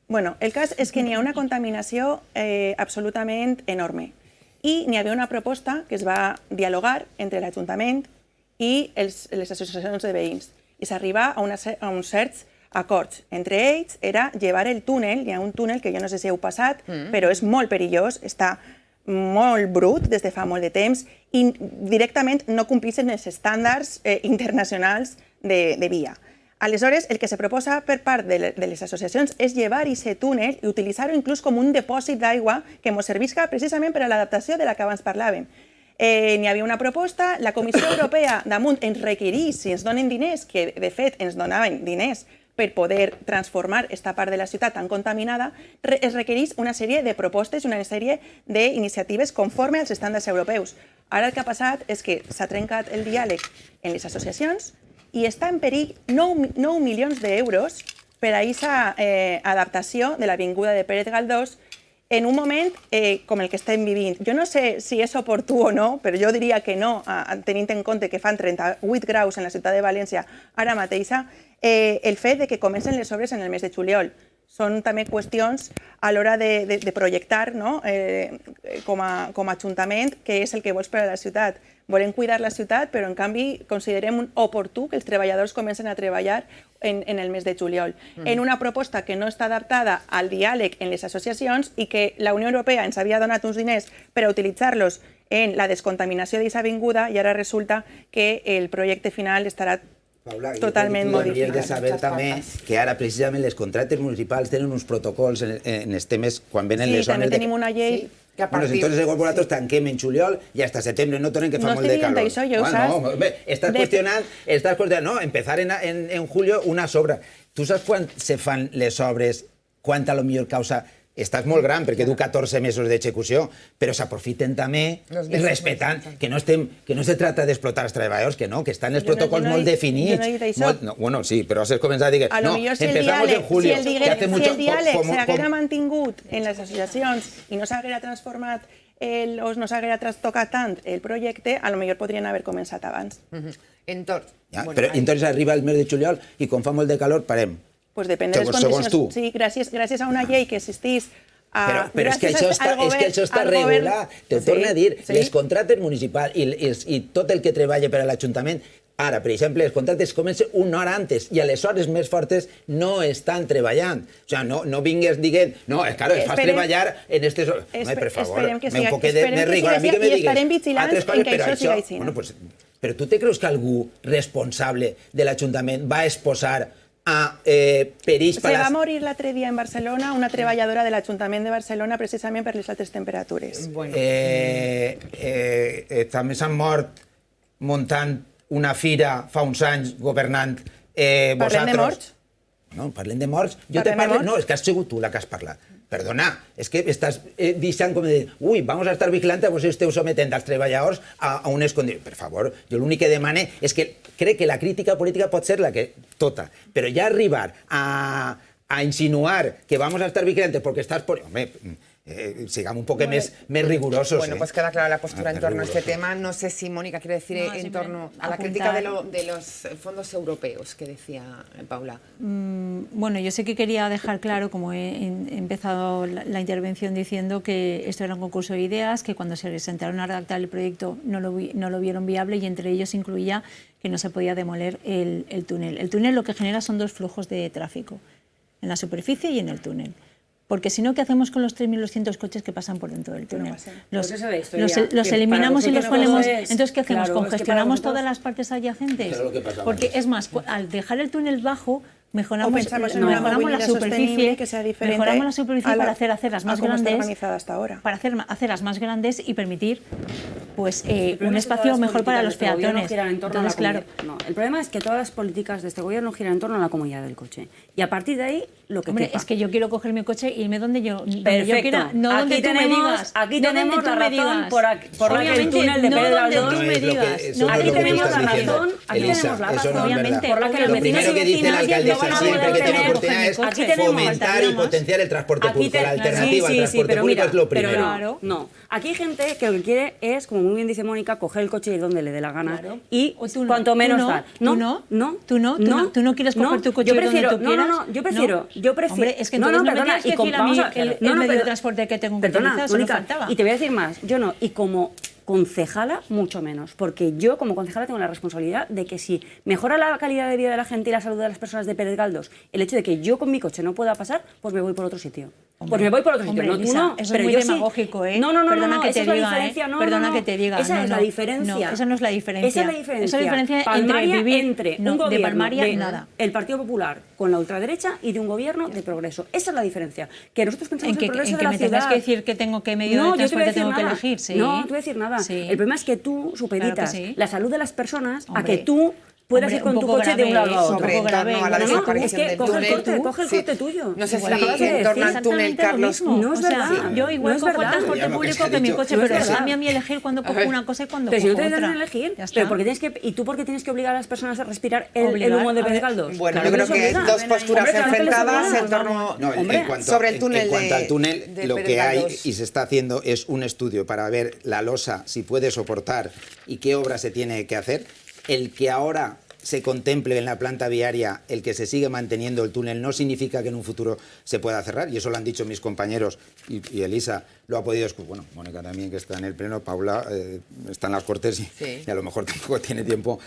Bueno, el cas és que n'hi ha una contaminació absolutament enorme. I n'hi havia una proposta que es va dialogar entre l'Ajuntament i les associacions de veïns. I s'arriba a uns certs acords. Entre ells era llevar el túnel, hi ha un túnel que jo no sé si heu passat, però és molt perillós, està molt brut des de fa molt de temps i directament no complixen els estàndards internacionals de via. Aleshores, el que se proposa per part de les associacions és llevar aquest túnel i utilitzar-ho inclús com un depòsit d'aigua que ens servisca precisament per a l'adaptació de la que abans parlàvem. N'hi havia una proposta, la Comissió Europea damunt ens requerís, si ens donen diners, que de fet ens donaven diners per poder transformar aquesta part de la ciutat tan contaminada, es requereix una sèrie de propostes i una sèrie d'iniciatives conforme als estàndards europeus. Ara el que ha passat és que s'ha trencat el diàleg en les associacions i està en perill 9 milions d'euros per a aquesta adaptació de l'avinguda de Pérez Galdós en un moment com el que estem vivint. Jo no sé si és oportú o no, però jo diria que no, tenint en compte que fan 38 graus en la ciutat de València ara mateixa, el fet de que comencen les obres en el mes de juliol. Són també qüestions a l'hora de projectar com a ajuntament què és el que vols per a la ciutat. Volem cuidar la ciutat, però en canvi considerem oportú que els treballadors comencen a treballar en el mes de juliol. En una proposta que no està adaptada al diàleg en les associacions i que la Unió Europea ens havia donat uns diners per a utilitzar-los en la descontaminació d'aquesta avinguda i ara resulta que el projecte final estarà totalment modificat. Hauries de saber també que ara precisament les contractes municipals tenen uns protocols en els temes quan venen les zones... Sí, també tenim una llei... Bueno, entonces vosaltres tanquem en juliol i hasta setembre no tornen que fa molt de calor. No estic dient això, ja ho saps. Estàs qüestionant, no, empezar en julio unes obres. Tu saps quan se fan les obres, quan a lo millor causa... Estàs molt gran perquè du 14 mesos d'execució, però s'aprofiten també respectant que no se trata d'explotar els treballadors, que no, que estan els protocols molt definits. Jo no he dit això. Bueno, sí, però has començat a dir que no, empezamos en julio. Si el diàleg s'haguera mantingut en les associacions i no s'haguera transformat o no s'haguera trastocat tant el projecte, a lo millor podrien haver començat abans. Però entonces arriba el mes de juliol i quan fa molt de calor parem. Pues depèn de les condicions. Sí, gràcies a una llei que existís Però és que això està regulat. Te torno a dir, les contractes municipals i tot el que treballa per a l'Ajuntament, ara, per exemple, els contractes comencen una hora antes i a les hores més fortes no estan treballant. O sigui, no vingues dient, no, claro, es fas treballar en aquestes hores. No, per favor, un poquet de rigor. A mi que me digues altres coses, però això... Bueno, pues, però tu te creus que algú responsable de l'Ajuntament va exposar a perills Se va morir l'altre dia en Barcelona una treballadora de l'Ajuntament de Barcelona precisament per les altes temperatures. Bueno. També s'han mort muntant una fira fa uns anys governant vosaltres. Parlem de morts? No, parlem de morts. Jo te parlo... No, és que has sigut tu la que has parlat. Perdona, és que estàs deixant com de dir, ui, vamos a estar vigilant a vos esteu sometent als treballadors a unes condicions. Per favor, jo l'únic que demane és que crec que la crítica política pot ser la que tota, però ja arribar a insinuar que vamos a estar vigilantes porque estás por... Home, sigamos un poco más rigurosos. Bueno, pues queda clara la postura en torno a este tema. No sé si Mónica quiere decir en torno a la crítica de los fondos europeos que decía Paula. Bueno, yo sé que quería dejar claro, como he empezado la intervención diciendo que esto era un concurso de ideas, que cuando se sentaron a redactar el proyecto no lo vieron viable y entre ellos incluía que no se podía demoler el túnel. El túnel lo que genera son dos flujos de tráfico, en la superficie y en el túnel. Porque si no, ¿qué hacemos con los 3.200 coches que pasan por dentro del túnel? Los eliminamos y los ponemos... Entonces, ¿qué hacemos? ¿Congestionamos todas las partes adyacentes? Porque es más, al dejar el túnel bajo, mejoramos la superficie para hacer aceras más grandes, para hacer aceras más grandes y permitir pues un espacio mejor para los peatones. Entonces, claro, el problema es que todas las políticas de este gobierno giran en torno a la comodidad del coche y a partir de ahí lo que es que yo quiero coger mi coche e irme donde yo quiera, no donde tú me digas. Aquí tenemos la razón por la que el túnel de Pérez Galdós. Aquí tenemos la razón, obviamente, por la que los vecinos y vecinas siempre que tiene oportunidad es fomentar y potenciar el transporte público. La alternativa al transporte público es lo primero. No, aquí hay gente que lo que quiere es, como muy bien dice Mónica, coger el coche y ir donde le dé la gana y cuanto menos tal. Tú no quieres coger tu coche donde tú quieras. Yo prefiero. Hombre, es que entonces no me tienes que decir a mí el medio de transporte que tengo que utilizar, solo faltaba. Y te voy a decir más, yo no, y como concejala, mucho menos, porque yo como concejala tengo la responsabilidad de que si mejora la calidad de vida de la gente y la salud de las personas de Pérez Galdós, el hecho de que yo con mi coche no pueda pasar, pues me voy por otro sitio. Pues me voy por otro sitio. Hombre, no, tú no, eso pero es muy yo demagógico, sí. No, esa es la diferencia. Perdona que te diga. Esa es la diferencia. No, esa no es la diferencia. Esa es la diferencia. Esa es la diferencia entre un gobierno de Palmaria y nada. El Partido Popular con la ultraderecha y de un gobierno de progreso. Esa es la diferencia. Que nosotros pensamos en el progreso de la ciudad. ¿En que me tengas que decir que tengo que medio de transporte tengo que elegir? Sí. No, te voy a decir nada. El problema es que tú supeditas la salud de las personas a que tú puedes ir con tu coche de un lado a otro. Sobre en torno a la desaparición del túnel. Coge el corte tuyo. No sé si en torno al túnel, Carlos. No es verdad. Yo igual cojo el transporte público que mi coche, pero déjame a mí elegir cuando cojo una cosa y cuando cojo otra. Pero si no te dejan elegir, ¿y tú por qué tienes que obligar a las personas a respirar el humo de Pérez Galdós? Bueno, yo creo que dos posturas enfrentadas en torno sobre el túnel. En cuanto al túnel, lo que hay y se está haciendo es un estudio para ver la losa, si puede soportar y qué obra se tiene que hacer. El que ahora se contemple en la planta viaria el que se sigue manteniendo el túnel no significa que en un futuro se pueda cerrar, y eso lo han dicho mis compañeros y Elisa lo ha podido escuchar. Bueno, Mónica también, que está en el pleno, Paula está en las Cortes y a lo mejor tampoco tiene tiempo,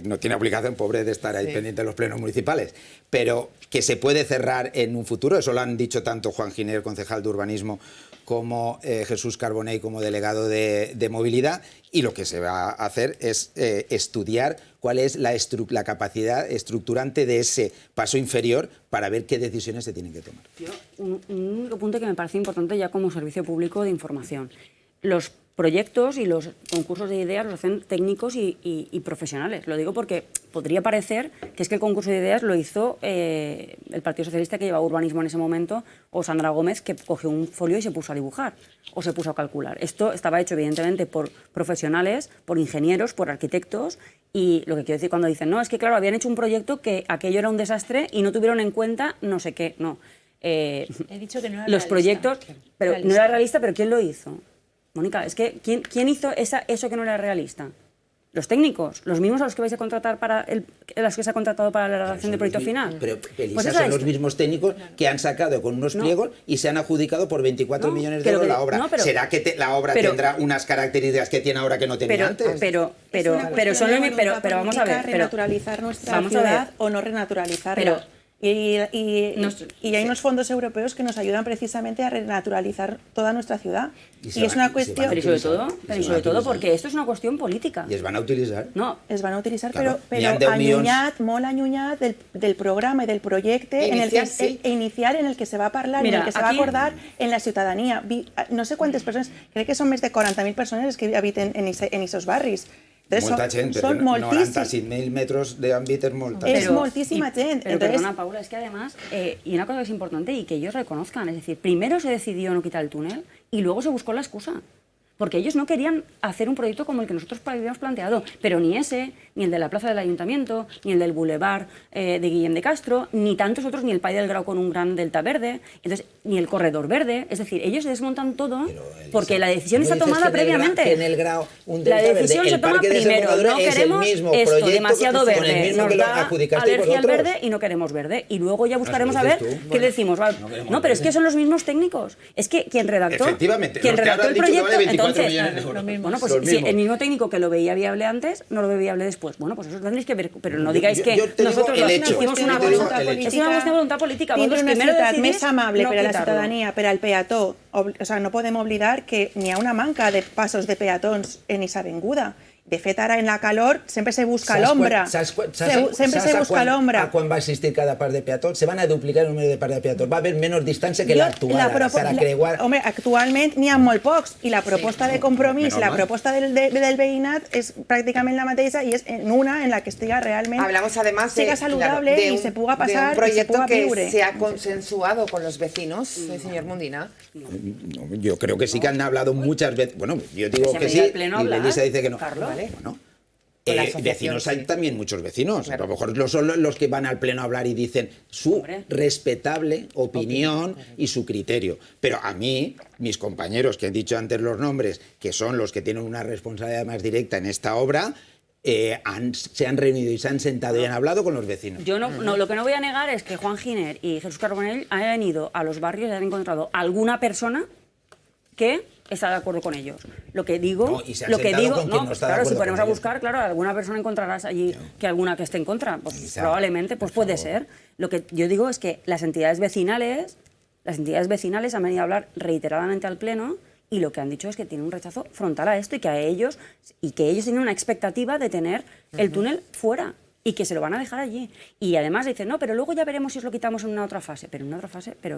no tiene obligación, pobre, de estar ahí pendiente de los plenos municipales, pero que se puede cerrar en un futuro, eso lo han dicho tanto Juan Giner, concejal de urbanismo, como Jesús Carbonell como delegado de movilidad, y lo que se va a hacer es estudiar cuál es la capacidad estructurante de ese paso inferior para ver qué decisiones se tienen que tomar. Un único punto que me parece importante ya como servicio público de información. Los proyectos y los concursos de ideas los hacen técnicos y profesionales. Lo digo porque podría parecer que es que el concurso de ideas lo hizo el Partido Socialista, que llevaba urbanismo en ese momento, o Sandra Gómez, que cogió un folio y se puso a dibujar o se puso a calcular. Esto estaba hecho evidentemente por profesionales, por ingenieros, por arquitectos, y lo que quiero decir cuando dicen, no, es que claro, habían hecho un proyecto que aquello era un desastre y no tuvieron en cuenta no sé qué, no. He dicho que no era los realista. Proyectos, pero no era realista, pero ¿quién lo hizo? Mónica, es que ¿quién hizo eso que no era realista? Los técnicos, los mismos a los que vais a contratar las que se ha contratado para la redacción del proyecto final. Pero, Elisa, Pues son los mismos técnicos que han sacado con unos pliegos y se han adjudicado por 24 millones de euros la obra. ¿Será que la obra tendrá unas características que tiene ahora que no tenía antes? Pero vamos a ver. Renaturalizar nuestra ciudad o no renaturalizarla. Y hay unos fondos europeos que nos ayudan precisamente a renaturalizar toda nuestra ciudad. Y es una cuestión... Pero sobre todo porque esto es una cuestión política. ¿Y es van a utilizar? No. Es van a utilizar, claro, pero allunyat, molt allunyat del programa y del proyecto inicial en el que se va a hablar, en el que se va a acordar en la ciudadanía. No sé cuántas personas, creo que son más de 40.000 personas que habiten en esos barris. Molta gent, son 95.000 metros de àmbit és molta. Es moltísima gente. Pero perdona, Paula, es que además, y una cosa que es importante y que ellos reconozcan, es decir, primero se decidió no quitar el túnel y luego se buscó la excusa. Porque ellos no querían hacer un proyecto como el que nosotros habíamos planteado, pero ni ese, ni el de la plaza del Ayuntamiento, ni el del Boulevard de Guillem de Castro, ni tantos otros, ni el Pai del Grau con un gran delta verde, entonces ni el corredor verde. Es decir, ellos desmontan todo porque la decisión está tomada previamente. En el Grau, un delta la decisión verde, se toma primero. No queremos esto demasiado verde. Nos da alergia al verde y no queremos verde. Y luego ya buscaremos a ver qué decimos. No, pero es que son los mismos técnicos. Es que quien redactó el proyecto... Bueno, pues si el mismo técnico que lo veía viable antes, no lo ve viable después. Bueno, pues eso tendréis que ver, pero no digáis que nosotros hicimos una voluntad política. Tindre una ciutat més amable per a la ciutadania, per al peató. O sea, no podem oblidar que n'hi ha una manca de passos de peatons en esa avinguda. De fet, ara en la calor sempre se busca l'ombra. Sempre se busca l'ombra. A quan va existir cada part de peatons? Se van a duplicar el número de parts de peatons. Va haver menys distància que l'actual. Home, actualment n'hi ha molt pocs i la proposta de compromís, la proposta del veïnat és pràcticament la mateixa i és en una en la que estiga realment siga saludable y se puga pasar y se puga viure. Un proyecto que se ha consensuado con los vecinos, señor Mundina. Yo creo que sí que han hablado muchas veces. Bueno, yo digo que sí y Elisa dice que no. Bueno, vecinos hay también muchos vecinos. Claro. A lo mejor no son los que van al pleno a hablar y dicen su respetable opinión y su criterio. Pero a mí, mis compañeros que han dicho antes los nombres, que son los que tienen una responsabilidad más directa en esta obra, se han reunido y se han sentado y han hablado con los vecinos. Yo lo que no voy a negar es que Juan Giner y Jesús Carbonell han ido a los barrios y han encontrado alguna persona que está de acuerdo con ellos. Lo que digo, claro, si ponemos a buscar, claro, alguna persona encontrarás allí que alguna que esté en contra, pues probablemente, pues puede ser. Lo que yo digo es que las entidades vecinales han venido a hablar reiteradamente al pleno y lo que han dicho es que tienen un rechazo frontal a esto y que ellos tienen una expectativa de tener el túnel fuera. Y que se lo van a dejar allí. Y además dicen, no, pero luego ya veremos si os lo quitamos en una otra fase. Pero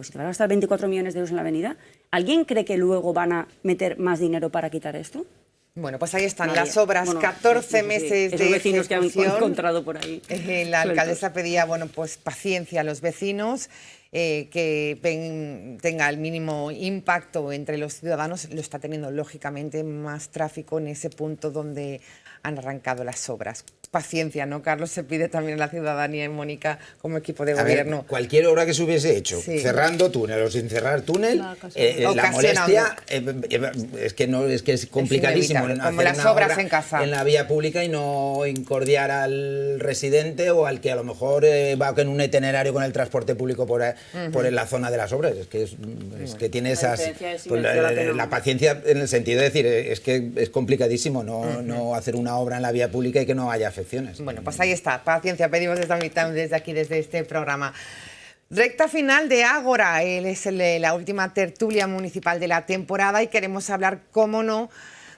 si te van a gastar 24 millones de euros en la avenida, ¿alguien cree que luego van a meter más dinero para quitar esto? Bueno, pues ahí están las obras, 14 meses de vecinos que han encontrado por ahí. La alcaldesa pedía, pues paciencia a los vecinos, que tenga el mínimo impacto entre los ciudadanos. Lo está teniendo, lógicamente, más tráfico en ese punto donde han arrancado las obras. Paciencia, ¿no, Carlos? Se pide también a la ciudadanía y Mónica como equipo de gobierno. Ver, cualquier obra que se hubiese hecho, cerrando túnel o sin cerrar túnel, la molestia es que es complicadísimo como las obras en casa. En la vía pública y no incordiar al residente o al que a lo mejor va en un itinerario con el transporte público por la zona de las obras. Es que tiene esas... la paciencia en el sentido de decir, es que es complicadísimo no hacer una obra en la vía pública y que no haya afecciones. Bueno, pues ahí está, paciencia, pedimos desde aquí, desde este programa. Recta final de Ágora, es la última tertulia municipal de la temporada y queremos hablar, cómo no,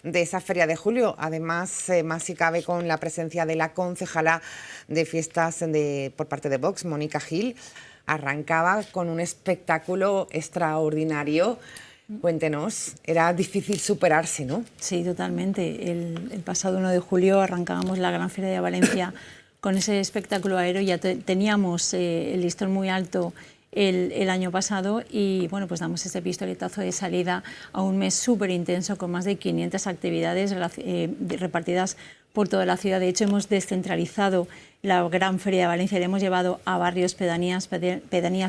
de esa feria de julio. Además, más si cabe, con la presencia de la concejala de fiestas por parte de Vox, Mónica Gil. Arrancaba con un espectáculo extraordinario. Cuéntenos, era difícil superarse, ¿no? Sí, totalmente. El pasado 1 de julio arrancábamos la Gran Feria de Valencia con ese espectáculo aéreo. Ya teníamos el listón muy alto el año pasado y pues damos ese pistoletazo de salida a un mes súper intenso con más de 500 actividades repartidas por toda la ciudad. De hecho, hemos descentralizado la Gran Feria de Valencia, la hemos llevado a barrios, pedanías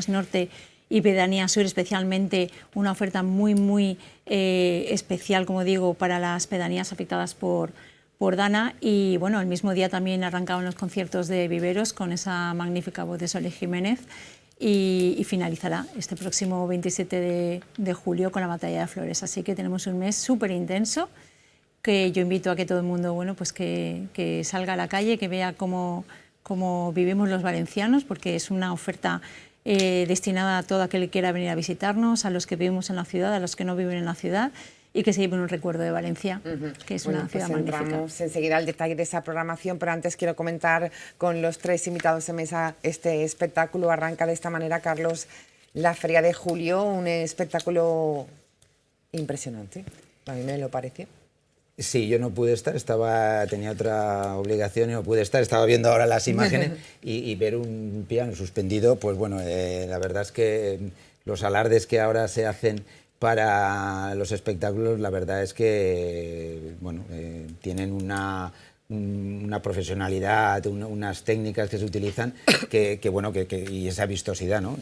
norte y pedanía sur, especialmente una oferta muy especial, como digo, para las pedanías afectadas por por Dana, y bueno, el mismo día también arrancaban los conciertos de Viveros con esa magnífica voz de Sole Jiménez, y finalizará este próximo 27 de julio con la Batalla de Flores. Así que tenemos un mes súper intenso, que yo invito a que todo el mundo, bueno, pues que salga a la calle, que vea cómo vivimos los valencianos, porque es una oferta destinada a todo aquel que quiera venir a visitarnos, a los que vivimos en la ciudad, a los que no viven en la ciudad, y que se lleven un recuerdo de Valencia, que es una ciudad magnífica. Entramos enseguida al detalle de esa programación, pero antes quiero comentar con los tres invitados en mesa este espectáculo. Arranca de esta manera, Carlos, la Feria de Julio, un espectáculo impresionante. A mí me lo pareció. Sí, yo no pude estar, tenía otra obligación y no pude estar. Estaba viendo ahora las imágenes y ver un piano suspendido, pues bueno, la verdad es que los alardes que ahora se hacen para los espectáculos, la verdad es que bueno, tienen una profesionalidad, unas técnicas que se utilizan y esa vistosidad, ¿no?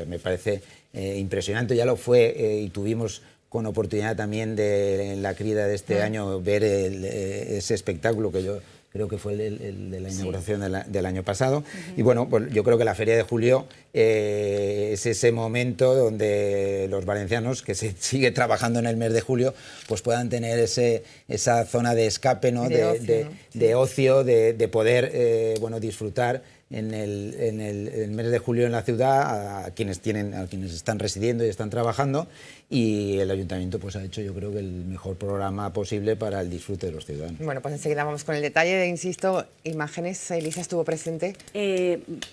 Me parece impresionante. Ya lo fue y tuvimos con oportunidad también en la crida de este año ver ese espectáculo que yo creo que fue el de la inauguración del año pasado. Y bueno, pues yo creo que la Feria de Julio es ese momento donde los valencianos, que se sigue trabajando en el mes de julio, pues puedan tener esa zona de escape, ¿no? de ocio, de poder disfrutar en el mes de julio en la ciudad a quienes están residiendo y están trabajando, y el ayuntamiento pues ha hecho, yo creo, que el mejor programa posible para el disfrute de los ciudadanos. Bueno, pues enseguida vamos con el detalle. Insisto, imágenes. Elisa, ¿estuvo presente?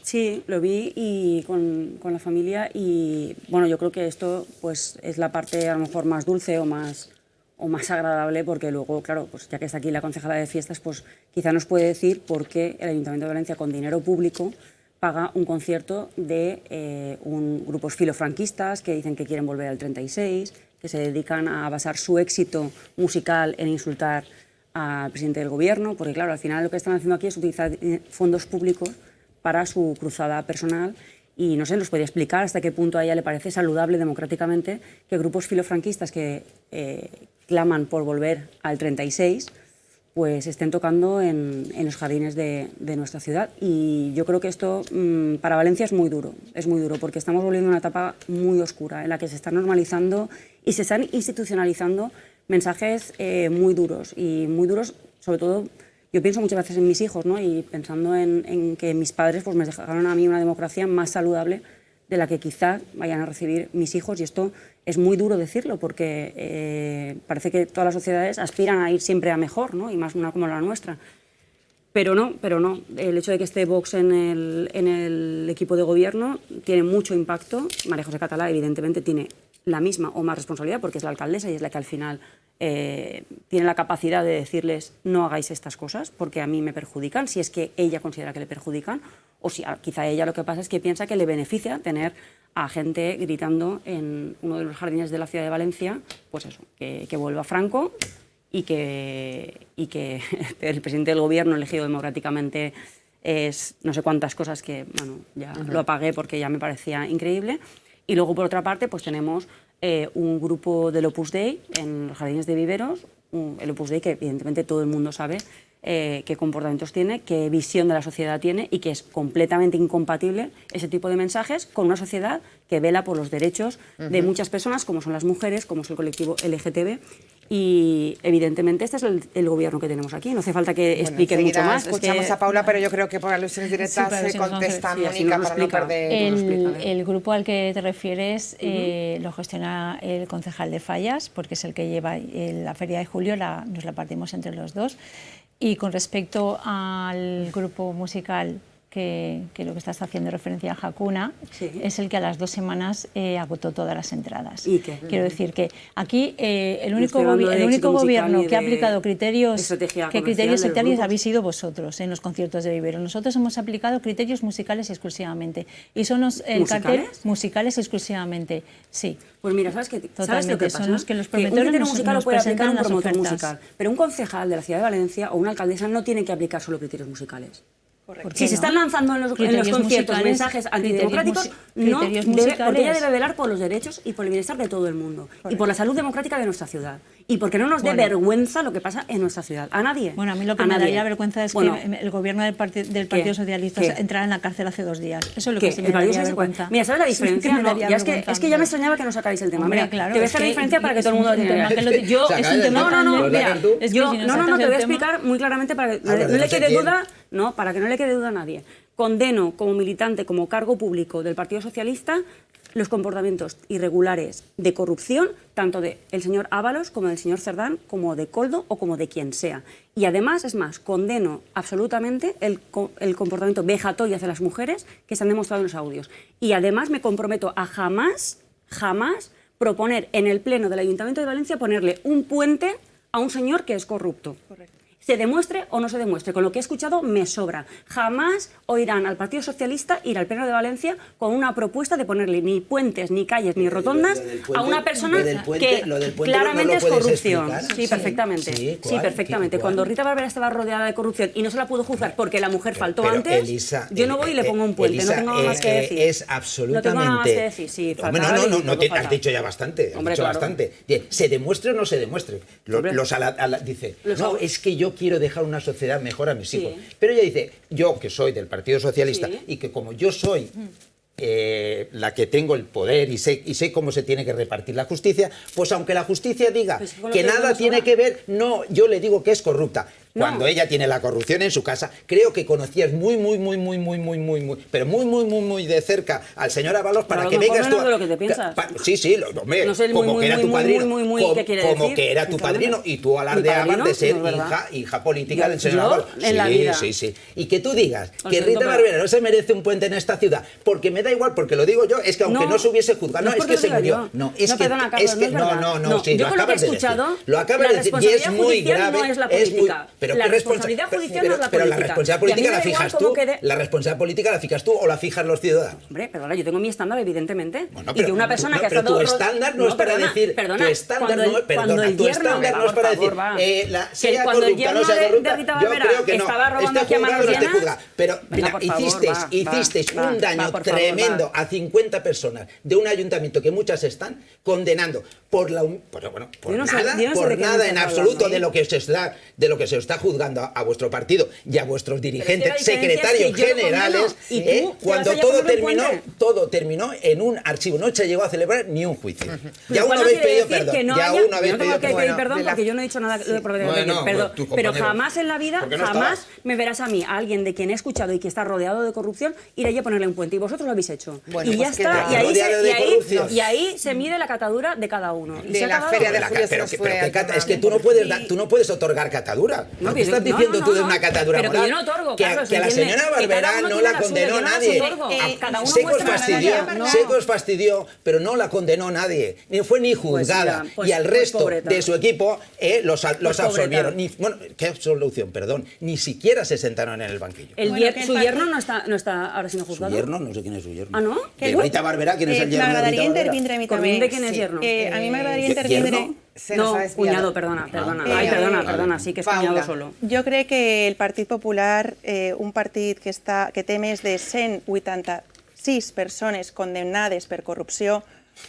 Sí, lo vi y con la familia, y bueno, yo creo que esto pues es la parte a lo mejor más dulce o más agradable, porque luego, claro, pues ya que está aquí la concejala de fiestas, pues quizá nos puede decir por qué el Ayuntamiento de Valencia, con dinero público, paga un concierto de grupos filofranquistas que dicen que quieren volver al 36, que se dedican a basar su éxito musical en insultar al presidente del gobierno, porque claro, al final lo que están haciendo aquí es utilizar fondos públicos para su cruzada personal. Y no sé, nos podría explicar hasta qué punto a ella le parece saludable democráticamente que grupos filofranquistas que claman por volver al 36 pues estén tocando en los jardines de nuestra ciudad. Y yo creo que esto para Valencia es muy duro, porque estamos volviendo a una etapa muy oscura en la que se están normalizando y se están institucionalizando mensajes muy duros, sobre todo. Yo pienso muchas veces en mis hijos, ¿no? Y pensando en que mis padres pues, me dejaron a mí una democracia más saludable de la que quizá vayan a recibir mis hijos, y esto es muy duro decirlo, porque parece que todas las sociedades aspiran a ir siempre a mejor, ¿no? Y más una como la nuestra. Pero no, el hecho de que esté Vox en el equipo de gobierno tiene mucho impacto. María José Catalá evidentemente tiene la misma o más responsabilidad, porque es la alcaldesa y es la que al final tiene la capacidad de decirles no hagáis estas cosas porque a mí me perjudican, si es que ella considera que le perjudican, o si quizá ella lo que pasa es que piensa que le beneficia tener a gente gritando en uno de los jardines de la ciudad de Valencia, pues eso, que vuelva Franco y que el presidente del gobierno elegido democráticamente es no sé cuántas cosas que, bueno, ya lo apagué porque ya me parecía increíble. Y luego, por otra parte, pues tenemos un grupo del Opus Dei en los jardines de Viveros, el Opus Dei que evidentemente todo el mundo sabe qué comportamientos tiene, qué visión de la sociedad tiene, y que es completamente incompatible ese tipo de mensajes con una sociedad que vela por los derechos de muchas personas, como son las mujeres, como es el colectivo LGTB. Y evidentemente este es el gobierno que tenemos aquí. No hace falta que explique mucho más. Escuchamos a Paula, pero yo creo que por alusiones directas se contesta Mónica para no perder. El grupo al que te refieres lo gestiona el concejal de Fallas, porque es el que lleva la Feria de Julio, nos la partimos entre los dos. Y con respecto al grupo musical que lo que estás haciendo referencia a Hakuna, es el que a las 2 semanas agotó todas las entradas. ¿Y qué? Quiero decir que aquí el único gobierno que ha aplicado criterios sociales habéis sido vosotros en los conciertos de Vivero. Nosotros hemos aplicado criterios musicales exclusivamente. Y son el cartel musicales exclusivamente, sí. Pues mira, ¿sabes lo que pasa? Son los que los un promotores criterio musical lo puede aplicar un promotor ofertas. musical, pero un concejal de la ciudad de Valencia o una alcaldesa no tiene que aplicar solo criterios musicales. Si se están lanzando en los conciertos mensajes antidemocráticos, porque ella debe velar por los derechos y por el bienestar de todo el mundo y por la salud democrática de nuestra ciudad. y porque no nos dé vergüenza lo que pasa en nuestra ciudad. A nadie. Bueno, a mí lo que me daría vergüenza es que el gobierno del Partido Socialista entrara en la cárcel hace 2 días. Eso es lo que sí me daría vergüenza. Mira, ¿sabes la diferencia? Es que ya me extrañaba que no sacáis el tema. Hombre, mira, claro, te voy a hacer la diferencia para que todo el mundo lo entienda. Te voy a explicar muy claramente para que no le quede duda, para que no le quede duda a nadie. Condeno como militante, como cargo público del Partido Socialista, los comportamientos irregulares de corrupción, tanto del señor Ábalos como del señor Cerdán, como de Koldo o como de quien sea. Y además, es más, condeno absolutamente el comportamiento vejatorio hacia las mujeres que se han demostrado en los audios. Y además me comprometo a jamás proponer en el Pleno del Ayuntamiento de Valencia ponerle un puente a un señor que es corrupto. Correcto. Se demuestre o no se demuestre, con lo que he escuchado me sobra. Jamás oirán al Partido Socialista ir al Pleno de Valencia con una propuesta de ponerle ni puentes, ni calles, ni rotondas a una persona que claramente es corrupción. Sí, perfectamente. Sí, perfectamente. Cuando Rita Barberá estaba rodeada de corrupción y no se la pudo juzgar porque la mujer faltó antes, Elisa, yo no voy y le pongo un puente. No tengo nada más que decir. Es absolutamente... No tengo nada más que decir. Sí, no, te has dicho ya bastante. Has dicho bastante. ¿Se demuestre o no se demuestre? Dice, no, es que yo quiero dejar una sociedad mejor a mis hijos. Pero ella dice, yo que soy del Partido Socialista y que como yo soy la que tengo el poder y sé cómo se tiene que repartir la justicia, pues aunque la justicia diga que nada tiene que ver, no, yo le digo que es corrupta. Cuando ella tiene la corrupción en su casa, creo que conocías muy de cerca al señor Ábalos para que vengas tú. No, lo que te piensas. Hombre, no sé, como que era tu padrino, ¿qué quiere decir? como que era tu padrino y tú alardeabas de ser hija política del señor Ábalos. En la vida. Sí. Y que tú digas que Rita Barberá no se merece un puente en esta ciudad, porque me da igual, porque lo digo yo, es que aunque no se hubiese juzgado, no, es que se murió. No, es que sí, lo acabas de decir. Lo acabas de decir y es muy grave. Es muy... Pero la responsabilidad judicial no es la política. Pero la responsabilidad política la fijas tú. ¿La responsabilidad política la fijas tú o la fijan los ciudadanos? Hombre, perdona, yo tengo mi estándar, evidentemente. Bueno, y que una persona que ha estado... tu estándar no es para decir... Tu estándar no es para decir... Sea corrupta, no sea corrupta, yo creo que no. Esté juzgado o no esté juzgado. Pero hicisteis un daño tremendo a 50 personas de un ayuntamiento que muchas están condenando por nada en absoluto de lo que se está juzgando a vuestro partido y a vuestros dirigentes, secretarios generales, cuando todo terminó en un archivo. No se llegó a celebrar ni un juicio. Ya uno habéis pedido perdón. No tengo que pedir perdón porque yo no he dicho nada de propiedad. Pero jamás en la vida, jamás me verás a mí, a alguien de quien he escuchado y que está rodeado de corrupción, ir allí a ponerle un puente. Y vosotros lo habéis hecho. Y ya está. Y ahí se mide la catadura de cada uno. De la feria de julio se nos fue. Es que tú no puedes otorgar catadura. ¿Qué estás diciendo tú de una catadura moral? Pero que yo no otorgo, que a la señora Barberá no la condenó nadie. Sé que os fastidió, pero no la condenó nadie. Ni fue ni juzgada. Y al resto de su equipo los absolvieron. ¿Qué absolución? Perdón. Ni siquiera se sentaron en el banquillo. Su yerno no está ahora siendo juzgado. Su yerno, no sé quién es su yerno. ¿Ah, no? De Rita Barberá, ¿quién es el yerno? Me agradaría intervenir a mí también. ¿De quién es yerno? A mí me agradaría intervenir... No, cuñado, perdona. Perdona, sí que es cuñado solo. Jo crec que el Partit Popular, un partit que té més de 186 persones condemnades per corrupció,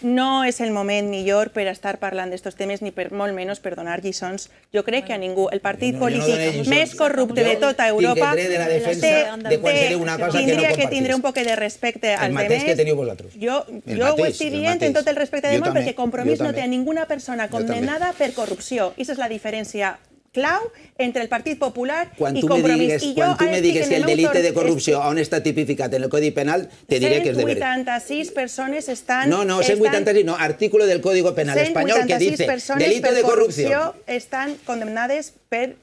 no és el moment millor per estar parlant d'estos temes ni per molt menys per donar lliçons. Jo crec que a ningú. El partit polític més corrupte de tota Europa tindria que tindre un poc de respecte als demés. Jo ho estic dient en tot el respecte del món perquè Compromís no té a ninguna persona condemnada per corrupció. I aquesta és la diferència clau entre el Partit Popular i Compromís. Quan tu me digues que el delicte de corrupció on està tipificat en el Codi Penal, te diré que és de veres. 186 persones estan... No, 186 no, artículo del Código Penal espanyol que dice delito de corrupció. Estan condemnades per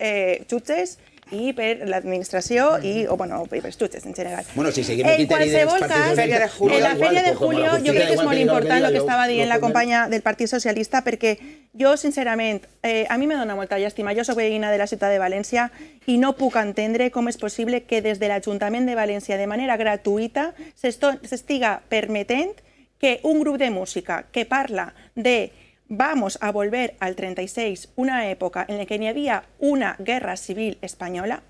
jutges i per l'administració o per els jutges en general. Bueno, si seguim el criteri dels partits... En la Feria de Julio jo crec que és molt important el que estava dient la companya del Partit Socialista perquè jo, sincerament, a mi me dona molta llàstima. Jo soc veïna de la ciutat de València i no puc entendre com és possible que des de l'Ajuntament de València de manera gratuïta s'estiga permetent que un grup de música que parla de vamos a volver al 36, una època en la que n'hi havia una guerra civil espanyola.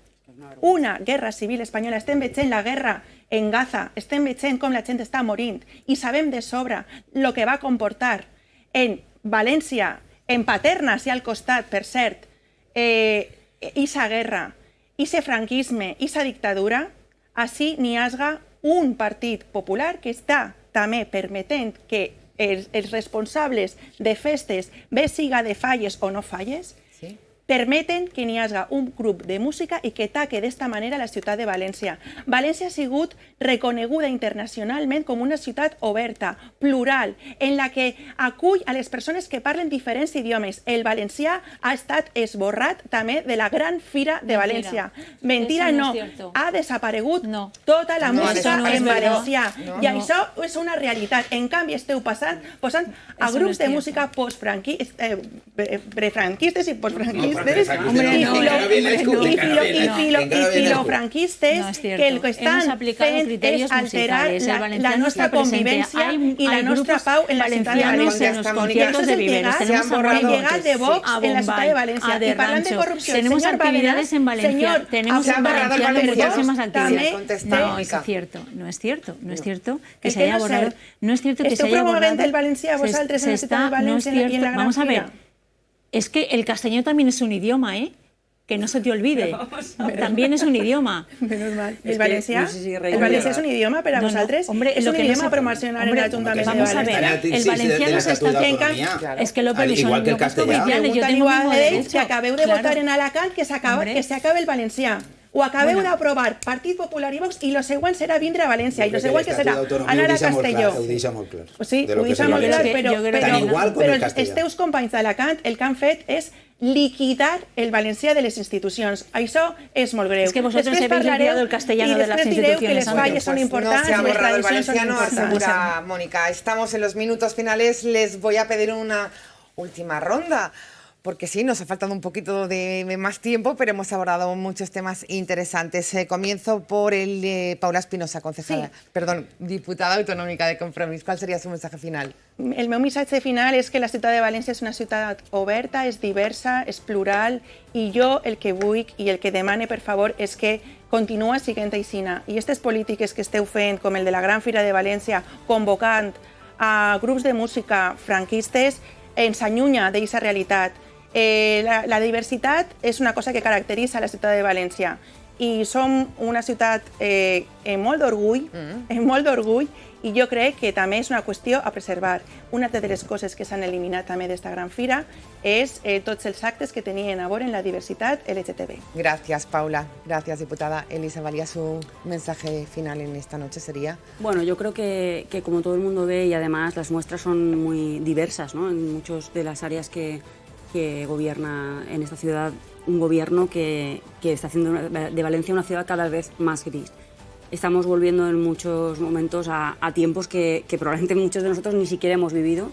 Una guerra civil espanyola. Estem veient la guerra en Gaza, estem veient com la gent està morint i sabem de sobre el que va comportar en València en Paterna, si al costat, per cert, esa guerra, ese franquisme, esa dictadura, així n'hi hagi un partit popular que està també permetent que els responsables de festes, bé siga de falles o no falles, permeten que n'hi hagi un grup de música i que taque d'esta manera la ciutat de València. València ha sigut reconeguda internacionalment com una ciutat oberta, plural, en la que acull a les persones que parlen diferents idiomes. El valencià ha estat esborrat també de la gran fira de València. Mentira, no. Ha desaparegut tota la música en valencià. I això és una realitat. En canvi, esteu posant a grups de música prefranquistes i postfranquistes y filofranquistes que el que están fent es alterar la nuestra convivencia y la nuestra pau en la ciudad de Valencia. El llegar de Vox en la ciudad de Valencia. Y hablando de corrupción, tenemos señor actividades en Valencia. Tenemos en Valencia muchísimas actividades. No, es cierto, no es cierto, no es cierto que se haya borrado. No es cierto que se haya borrado. ¿Esteu promovent el valencià vosaltres en la ciutat de València y en la gran Vamos a ver. Es que el castellano también es un idioma, ¿eh? Que no se te olvide. También es un idioma. Menos mal. ¿El valencià? El valencià es un idioma, pero a vosaltres es un idioma promocional en el Ayuntamiento de Valencia. Vamos a ver, el valenciano se está... Es que lo igual que el castellano. Yo tengo un derecho. Que acabeu de votar en Alacant que se acabe el valencià. Ho acabeu d'aprovar Partit Popular i Vox i lo següent serà vindre a València i lo següent que serà anar a Castelló. Ho deixa molt clar. Sí, ho deixa molt clar, però els teus companys d'Alacant el que han fet és liquidar el valencià de les institucions. Això és molt greu. Es que vosotros habéis liquidado el castellano de las instituciones. Y después direu que les falles son importantes. No se ha borrado el tradicions valenciano, són importants. asegura Mónica. Estamos en los minutos finales. Les voy a pedir una última ronda. Porque sí, nos ha faltado un poquito de más tiempo, pero hemos abordado muchos temas interesantes. Comienzo por Paula Espinosa, concejala, diputada autonòmica de Compromís. ¿Cuál sería su mensaje final? El meu missatge final és que la ciutat de València és una ciutat oberta, és diversa, és plural, i jo el que vull i el que demane, per favor, és que continua siguent aixina. I aquestes polítiques que esteu fent, com el de la Gran Fira de València, convocant a grups de música franquistes, ens allunya d'aquesta realitat. La diversitat és una cosa que caracteritza la ciutat de València i som una ciutat amb molt d'orgull, i jo crec que també és una qüestió a preservar. Una de les coses que s'han eliminat també d'esta gran fira és tots els actes que tenien a veure en la diversitat LGTB. Gracias, Paula. Gracias, diputada. Elisa, ¿valía su mensaje final en esta noche? ¿Sería? Bueno, yo creo que como todo el mundo ve, y además las muestras son muy diversas, ¿no? En muchas de las áreas que gobierna en esta ciudad, un gobierno que está haciendo de Valencia una ciudad cada vez más gris. Estamos volviendo en muchos momentos a tiempos que probablemente muchos de nosotros ni siquiera hemos vivido,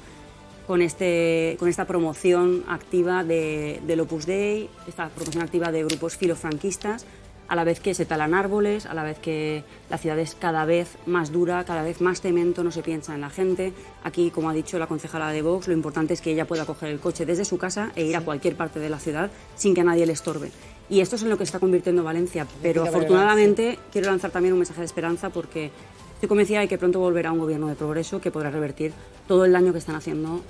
con esta promoción activa del Opus Dei, esta promoción activa de grupos filofranquistas, a la vez que se talan árboles, a la vez que la ciudad es cada vez más dura, cada vez más cemento, no se piensa en la gente. Aquí, como ha dicho la concejala de Vox, lo importante es que ella pueda coger el coche desde su casa e ir a cualquier parte de la ciudad sin que nadie le estorbe. Y esto es en lo que está convirtiendo Valencia, pero afortunadamente quiero lanzar también un mensaje de esperanza porque estoy convencida de que pronto volverá un gobierno de progreso que podrá revertir todo el daño que están haciendo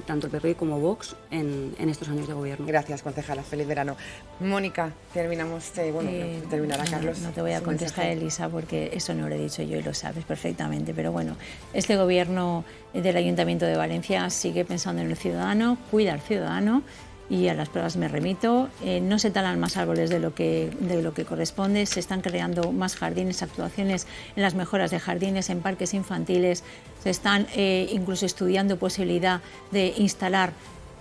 tanto el PP como Vox en estos años de gobierno. Gracias, concejala. Feliz verano. Mónica, terminamos. Terminará Carlos. No te voy a contestar, Elisa, porque eso no lo he dicho yo y lo sabes perfectamente. Pero bueno, este gobierno del Ayuntamiento de Valencia sigue pensando en el ciudadano, cuida al ciudadano. Y a las pruebas me remito. No se talan más árboles de lo que corresponde, se están creando más jardines, actuaciones en las mejoras de jardines, en parques infantiles, se están incluso estudiando posibilidad de instalar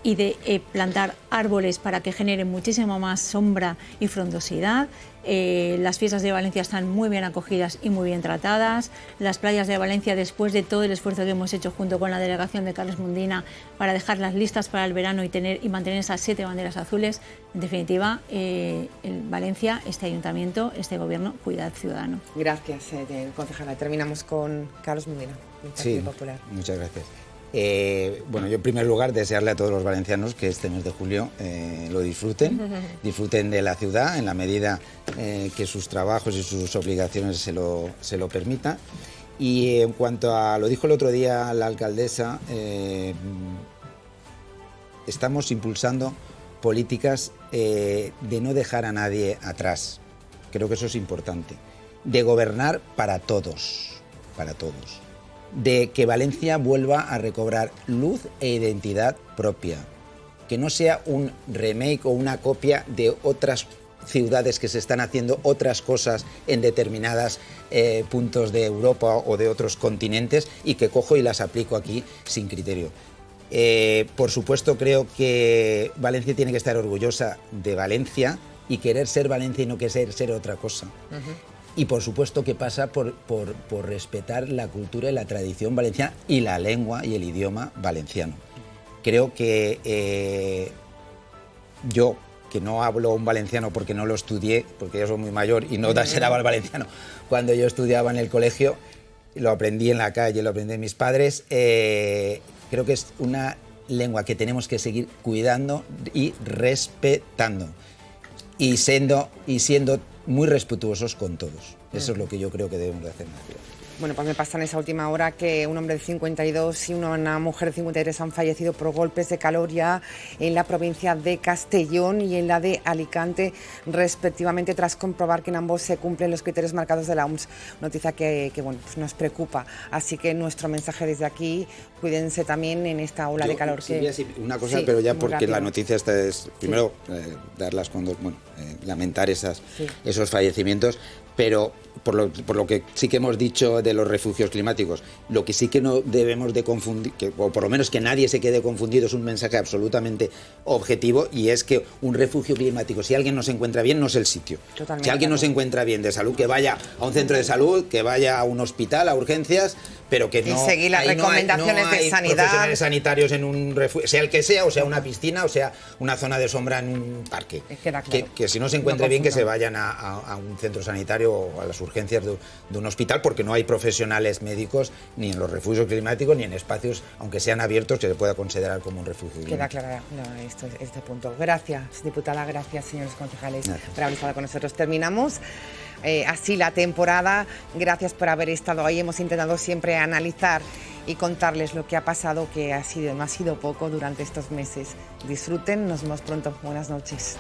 y de plantar árboles para que generen muchísimo más sombra y frondosidad. Las fiestas de Valencia están muy bien acogidas y muy bien tratadas. Las playas de Valencia, después de todo el esfuerzo que hemos hecho junto con la delegación de Carlos Mundina para dejarlas listas para el verano y mantener esas 7 banderas azules, en definitiva, Valencia, este ayuntamiento, este gobierno, cuida al ciudadano. Gracias, concejala. Terminamos con Carlos Mundina, del Partido Popular. Muchas gracias. Bueno, yo en primer lugar desearle a todos los valencianos que este mes de julio lo disfruten de la ciudad en la medida que sus trabajos y sus obligaciones se lo permitan. Y en cuanto a, lo dijo el otro día la alcaldesa, estamos impulsando políticas de no dejar a nadie atrás. Creo que eso es importante. De gobernar para todos, de que Valencia vuelva a recobrar luz e identidad propia, que no sea un remake o una copia de otras ciudades que se están haciendo otras cosas en determinados puntos de Europa o de otros continentes y que cojo y las aplico aquí sin criterio. Por supuesto, creo que Valencia tiene que estar orgullosa de Valencia y querer ser Valencia y no querer ser otra cosa. Y por supuesto que pasa por respetar la cultura y la tradición valenciana y la lengua y el idioma valenciano. Creo que yo, que no hablo un valenciano porque no lo estudié, porque yo soy muy mayor y no será el valenciano, cuando yo estudiaba en el colegio, lo aprendí en la calle, lo aprendí de mis padres, creo que es una lengua que tenemos que seguir cuidando y respetando y siendo muy respetuosos con todos. Eso es lo que yo creo que debemos de hacer en la ciudad. Bueno, pues me pasa en esa última hora que un hombre de 52 y una mujer de 53 han fallecido por golpes de calor ya en la provincia de Castellón y en la de Alicante, respectivamente, tras comprobar que en ambos se cumplen los criterios marcados de la OMS. Noticia que bueno, pues nos preocupa. Así que nuestro mensaje desde aquí, cuídense también en esta ola de calor. Sí, una cosa, sí, pero ya porque rápido. La noticia esta es, primero, dar las lamentar esos fallecimientos, pero por lo que sí que hemos dicho de los refugios climáticos, lo que sí que no debemos de confundir, o por lo menos que nadie se quede confundido, es un mensaje absolutamente objetivo, y es que un refugio climático, si alguien no se encuentra bien, no es el sitio. Totalmente. Si alguien no se encuentra bien de salud, que vaya a un centro de salud, que vaya a un hospital, a urgencias, pero que no... Y seguir las recomendaciones de sanidad. Profesionales sanitarios en un refugio, sea el que sea, o sea una piscina, o sea una zona de sombra en un parque. Claro. Que si no se encuentre bien, que se vayan a un centro sanitario o a las urgencias de un hospital, porque no hay profesionales médicos ni en los refugios climáticos ni en espacios, aunque sean abiertos, que se pueda considerar como un refugio climático. Queda claro este punto. Gracias, diputada, gracias, señores concejales, por haber estado con nosotros. Terminamos así la temporada. Gracias por haber estado ahí. Hemos intentado siempre analizar y contarles lo que ha pasado, que no ha sido poco durante estos meses. Disfruten, nos vemos pronto. Buenas noches.